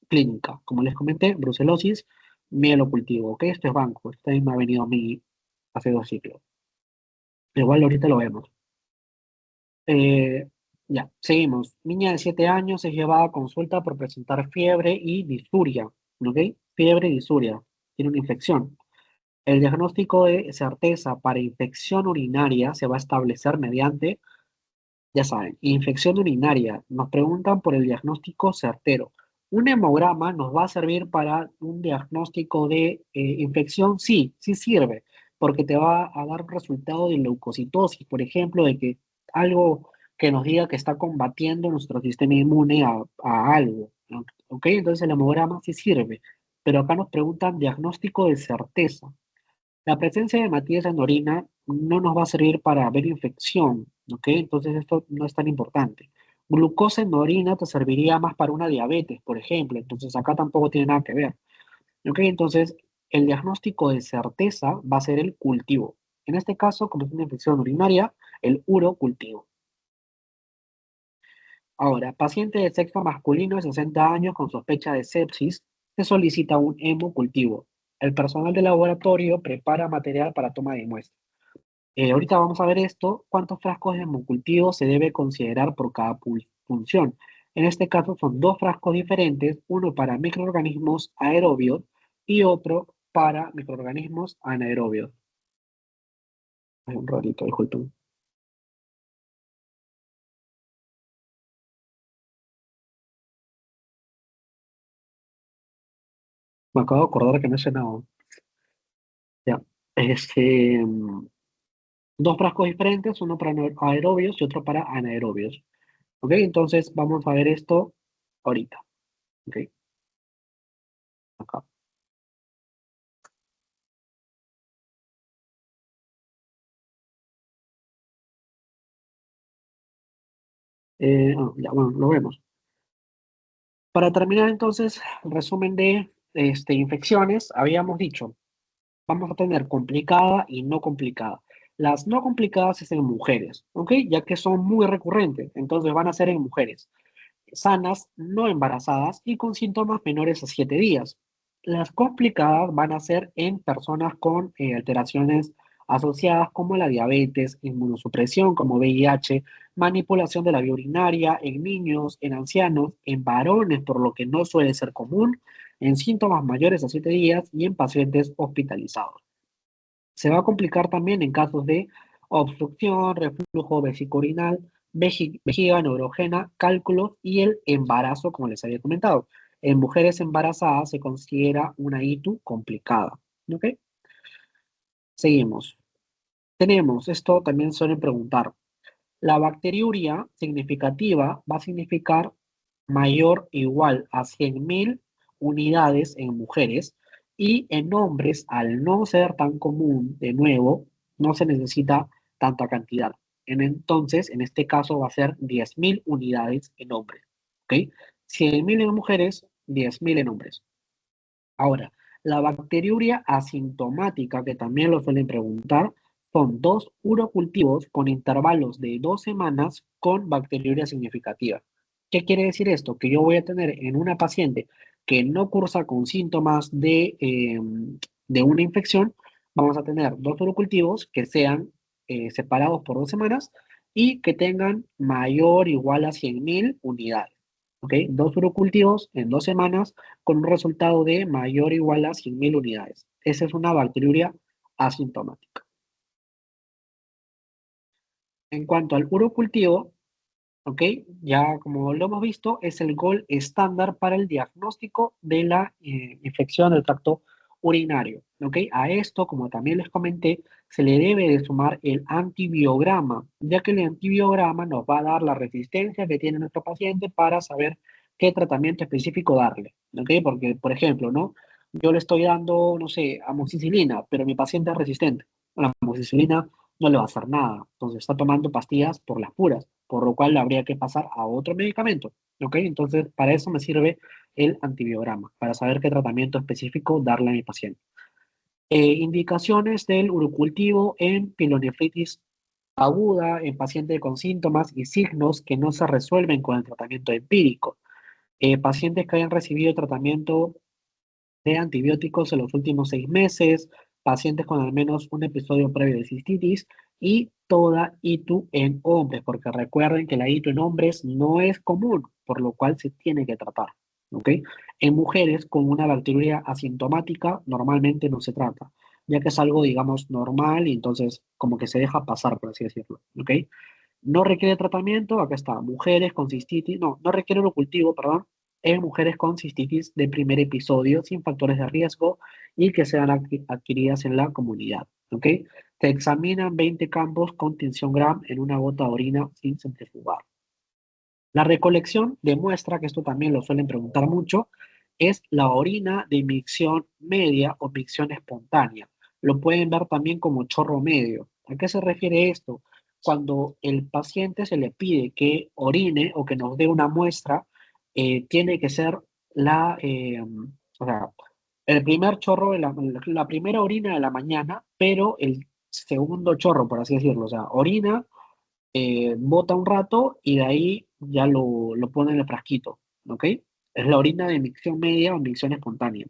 clínica? Como les comenté, brucelosis, mielocultivo, ¿ok? Este es banco, este me ha venido a mí hace 2 ciclos. Igual ahorita lo vemos. Eh, ya, seguimos. Niña de 7 años es llevada a consulta por presentar fiebre y disuria, ¿ok? Fiebre y disuria. tiene una infección. El diagnóstico de certeza para infección urinaria se va a establecer mediante, ya saben, infección urinaria. Nos preguntan por el diagnóstico certero. Un hemograma nos va a servir para un diagnóstico de infección, sí, sí sirve, porque te va a dar un resultado de leucocitosis, por ejemplo, de que algo que nos diga que está combatiendo nuestro sistema inmune a algo, ¿no? ¿Ok? Entonces el hemograma sí sirve, pero acá nos preguntan diagnóstico de certeza. La presencia de hematías en orina no nos va a servir para ver infección, ¿ok? Entonces esto no es tan importante. Glucosa en orina te serviría más para una diabetes, por ejemplo, entonces acá tampoco tiene nada que ver, ¿ok? Entonces el diagnóstico de certeza va a ser el cultivo. En este caso, como es una infección urinaria, el urocultivo. Ahora, paciente de sexo masculino de 60 años con sospecha de sepsis, se solicita un hemocultivo. El personal de laboratorio prepara material para toma de muestras. Ahorita vamos a ver esto, cuántos frascos de hemocultivo se debe considerar por cada función. En este caso son dos frascos diferentes, uno para microorganismos aerobios y otro para microorganismos anaerobios. Ay, un ratito, disculpen. Me acabo de acordar que no he cenado. Ya. Este, dos frascos diferentes, uno para aerobios y otro para anaerobios. ¿Ok? Entonces vamos a ver esto ahorita. ¿Ok? Acá. Ya, bueno, lo vemos. Para terminar entonces, el resumen de infecciones, habíamos dicho, vamos a tener complicada y no complicada. Las no complicadas es en mujeres, ¿ok? Ya que son muy recurrentes, entonces van a ser en mujeres sanas, no embarazadas y con síntomas menores a 7 días. Las complicadas van a ser en personas con alteraciones asociadas como la diabetes, inmunosupresión como VIH, manipulación de la vía urinaria en niños, en ancianos, en varones, por lo que no suele ser común, en síntomas mayores a 7 días y en pacientes hospitalizados. Se va a complicar también en casos de obstrucción, reflujo vesicourinal, vejiga neurogena, cálculos y el embarazo, como les había comentado. En mujeres embarazadas se considera una ITU complicada. ¿Ok? Seguimos. Tenemos, esto también suelen preguntar, la bacteriuria significativa va a significar mayor o igual a 100.000 unidades en mujeres y en hombres, al no ser tan común, de nuevo, no se necesita tanta cantidad. Entonces, en este caso va a ser 10.000 unidades en hombres. ¿Ok? 100.000 en mujeres, 10.000 en hombres. Ahora, la bacteriuria asintomática, que también lo suelen preguntar, son dos urocultivos con intervalos de 2 semanas con bacteriuria significativa. ¿Qué quiere decir esto? Que yo voy a tener en una paciente que no cursa con síntomas de una infección, vamos a tener dos urocultivos que sean separados por 2 semanas y que tengan mayor o igual a 100.000 unidades. ¿Ok? Dos urocultivos en 2 semanas con un resultado de mayor o igual a 100.000 unidades. Esa es una bacteriuria asintomática. En cuanto al urocultivo, ¿ok? Ya como lo hemos visto, es el gol estándar para el diagnóstico de la infección del tracto urinario, ¿ok? A esto, como también les comenté, se le debe de sumar el antibiograma, ya que el antibiograma nos va a dar la resistencia que tiene nuestro paciente para saber qué tratamiento específico darle, ¿ok? Porque, por ejemplo, ¿no? Yo le estoy dando, no sé, amoxicilina, pero mi paciente es resistente. La amoxicilina no le va a hacer nada. Entonces está tomando pastillas por las puras, por lo cual habría que pasar a otro medicamento. ¿Ok? Entonces, para eso me sirve el antibiograma, para saber qué tratamiento específico darle a mi paciente. Indicaciones del urocultivo en pilonefritis aguda, en pacientes con síntomas y signos que no se resuelven con el tratamiento empírico. Pacientes que hayan recibido tratamiento de antibióticos en los últimos 6 meses, pacientes con al menos un episodio previo de cistitis y toda ITU en hombres, porque recuerden que la ITU en hombres no es común, por lo cual se tiene que tratar. ¿Ok? En mujeres con una bacteriuria asintomática normalmente no se trata, ya que es algo, digamos, normal y entonces como que se deja pasar, por así decirlo, ¿ok? No requiere tratamiento, acá está, mujeres con cistitis, no requiere un cultivo, perdón, en mujeres con cistitis de primer episodio sin factores de riesgo y que sean adquiridas en la comunidad, ¿ok? Se examinan 20 campos con tensión Gram en una gota de orina sin centrifugar. La recolección demuestra, que esto también lo suelen preguntar mucho, es la orina de micción media o micción espontánea. Lo pueden ver también como chorro medio. ¿A qué se refiere esto? Cuando el paciente se le pide que orine o que nos dé una muestra, tiene que ser o sea, el primer chorro, la primera orina de la mañana, pero el segundo chorro, por así decirlo, o sea, orina bota un rato y de ahí ya lo pone en el frasquito, ¿ok? Es la orina de micción media o micción espontánea.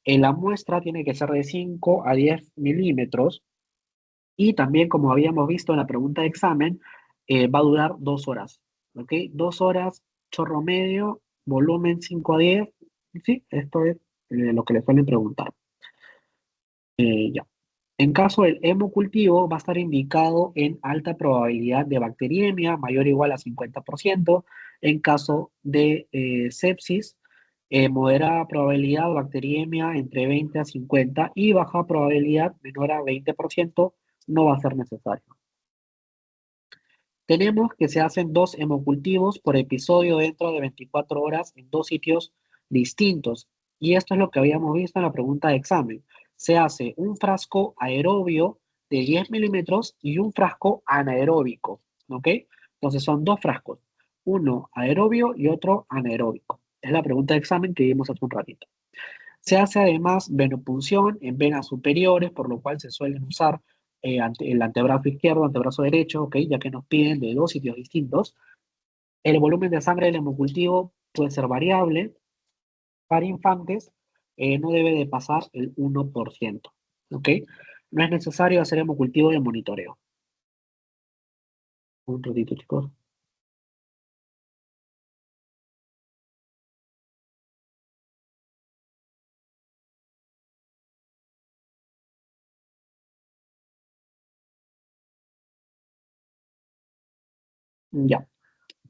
La muestra tiene que ser de 5 a 10 milímetros y también, como habíamos visto en la pregunta de examen, va a durar 2 horas, ¿ok? 2 horas, chorro medio, volumen 5 a 10, sí, esto es lo que le suelen preguntar. Ya. En caso del hemocultivo, va a estar indicado en alta probabilidad de bacteriemia, mayor o igual a 50%. En caso de sepsis, moderada probabilidad de bacteriemia entre 20 a 50 y baja probabilidad menor a 20%, no va a ser necesario. Tenemos que se hacen 2 hemocultivos por episodio dentro de 24 horas en 2 sitios distintos. Y esto es lo que habíamos visto en la pregunta de examen. Se hace un frasco aerobio de 10 milímetros y un frasco anaeróbico. ¿Ok? Entonces son 2 frascos, uno aerobio y otro anaeróbico. Es la pregunta de examen que vimos hace un ratito. Se hace además venopunción en venas superiores, por lo cual se suelen usar el antebrazo izquierdo, antebrazo derecho, ¿ok? Ya que nos piden de 2 sitios distintos. El volumen de sangre del hemocultivo puede ser variable. Para infantes no debe de pasar el 1%, ¿ok? No es necesario hacer hemocultivo de monitoreo. Un ratito, chicos. Ya.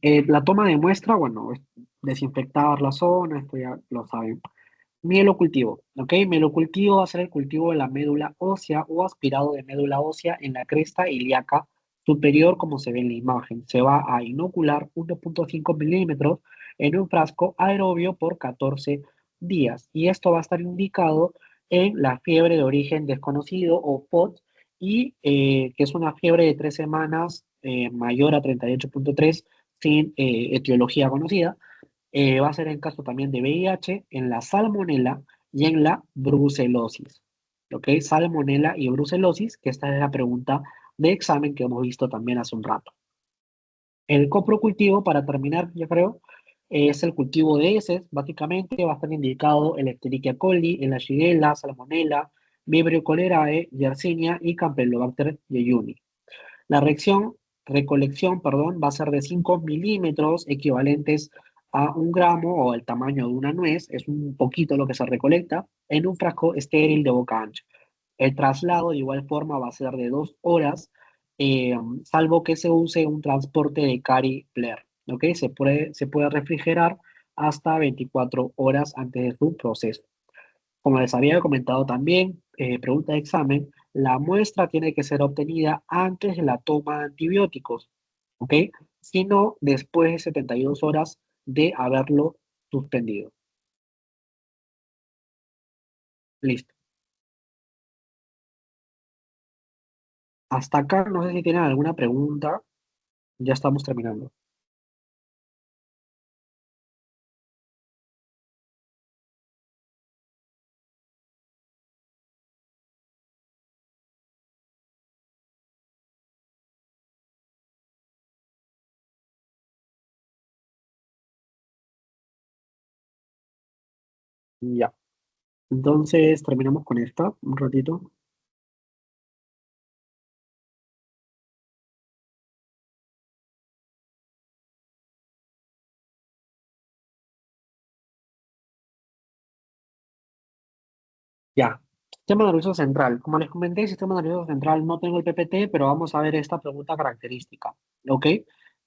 La toma de muestra, bueno, es desinfectar la zona, esto ya lo saben. Mielocultivo, ¿ok? Mielocultivo va a ser el cultivo de la médula ósea o aspirado de médula ósea en la cresta ilíaca superior, como se ve en la imagen. Se va a inocular 1.5 milímetros en un frasco aerobio por 14 días. Y esto va a estar indicado en la fiebre de origen desconocido o POT, y que es una fiebre de 3 semanas mayor a 38.3 sin etiología conocida. Va a ser en caso también de VIH, en la salmonela y en la brucelosis. ¿Ok? Salmonela y brucelosis, que esta es la pregunta de examen que hemos visto también hace un rato. El coprocultivo, para terminar, yo creo, es el cultivo de heces. Básicamente va a estar indicado el Escherichia coli, el Shigella, Salmonella, Vibrio cholerae, Yersinia y Campylobacter jejuni. La recolección, perdón, va a ser de 5 milímetros, equivalentes a 1 gramo o el tamaño de una nuez, es un poquito lo que se recolecta, en un frasco estéril de boca ancha. El traslado de igual forma va a ser de 2 horas, salvo que se use un transporte de Cari-Blair. ¿Ok? Se puede refrigerar hasta 24 horas antes de su proceso. Como les había comentado también, pregunta de examen, la muestra tiene que ser obtenida antes de la toma de antibióticos, ¿ok? Sino después de 72 horas de haberlo suspendido. Listo. Hasta acá, no sé si tienen alguna pregunta. Ya estamos terminando. Ya. Entonces, terminamos con esta un ratito. Ya. Sistema nervioso central. Como les comenté, sistema nervioso central no tengo el PPT, pero vamos a ver esta pregunta característica. ¿Ok?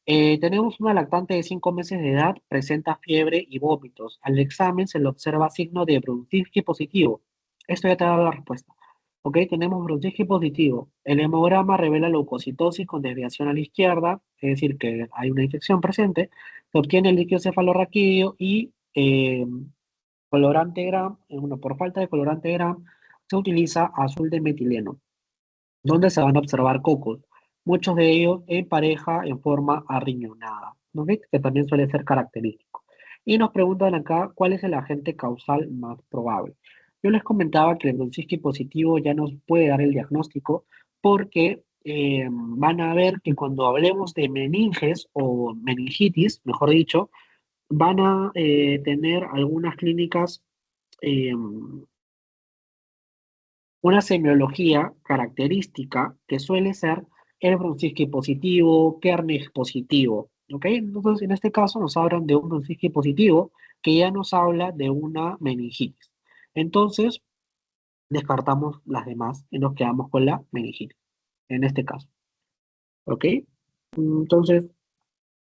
Tenemos una lactante de 5 meses de edad, presenta fiebre y vómitos. Al examen se le observa signo de Brunskiski positivo. Esto ya te da la respuesta. ¿Ok? Tenemos Brunskiski positivo. El hemograma revela leucocitosis con desviación a la izquierda, es decir, que hay una infección presente. Se obtiene el líquido cefalorraquídeo y colorante Gram, por falta de colorante Gram, se utiliza azul de metileno, donde se van a observar cocos, muchos de ellos en pareja en forma arriñonada, ¿no ves? Que también suele ser característico. Y nos preguntan acá cuál es el agente causal más probable. Yo les comentaba que el Brunskiski positivo ya nos puede dar el diagnóstico porque van a ver que cuando hablemos de meninges o meningitis, mejor dicho, van a tener algunas clínicas, eh, una semiología característica que suele ser el Brunskiski positivo, Kernig positivo. ¿Ok? Entonces, en este caso nos hablan de un Brunskiski positivo que ya nos habla de una meningitis. Entonces, descartamos las demás y nos quedamos con la meningitis, en este caso. ¿Ok? Entonces,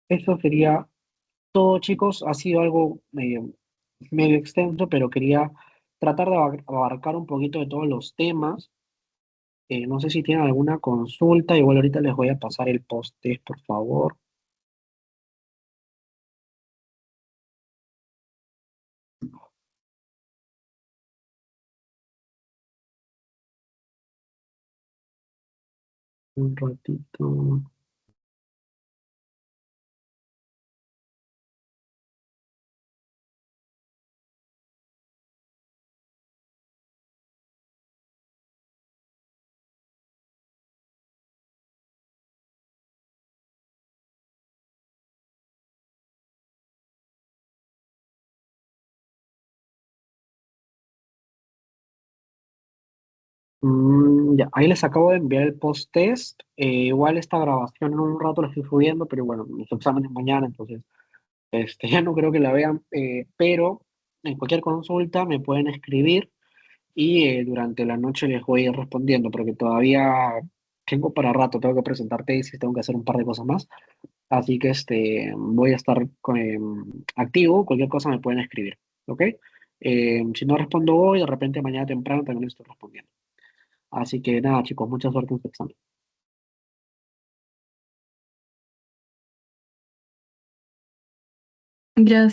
eso sería todo, chicos. Ha sido algo medio extenso, pero quería tratar de abarcar un poquito de todos los temas. No sé si tienen alguna consulta, igual ahorita les voy a pasar el post-test, por favor. Un ratito. Ya, ahí les acabo de enviar el post-test. Igual esta grabación en un rato la estoy subiendo, pero bueno, mis exámenes mañana, entonces ya no creo que la vean, pero en cualquier consulta me pueden escribir y durante la noche les voy a ir respondiendo, porque todavía tengo para rato, tengo que presentar tesis, tengo que hacer un par de cosas más. Así que voy a estar activo, cualquier cosa me pueden escribir, ¿ok? Si no respondo hoy, de repente mañana temprano también estoy respondiendo. Así que nada, chicos, mucha suerte en su examen. Gracias.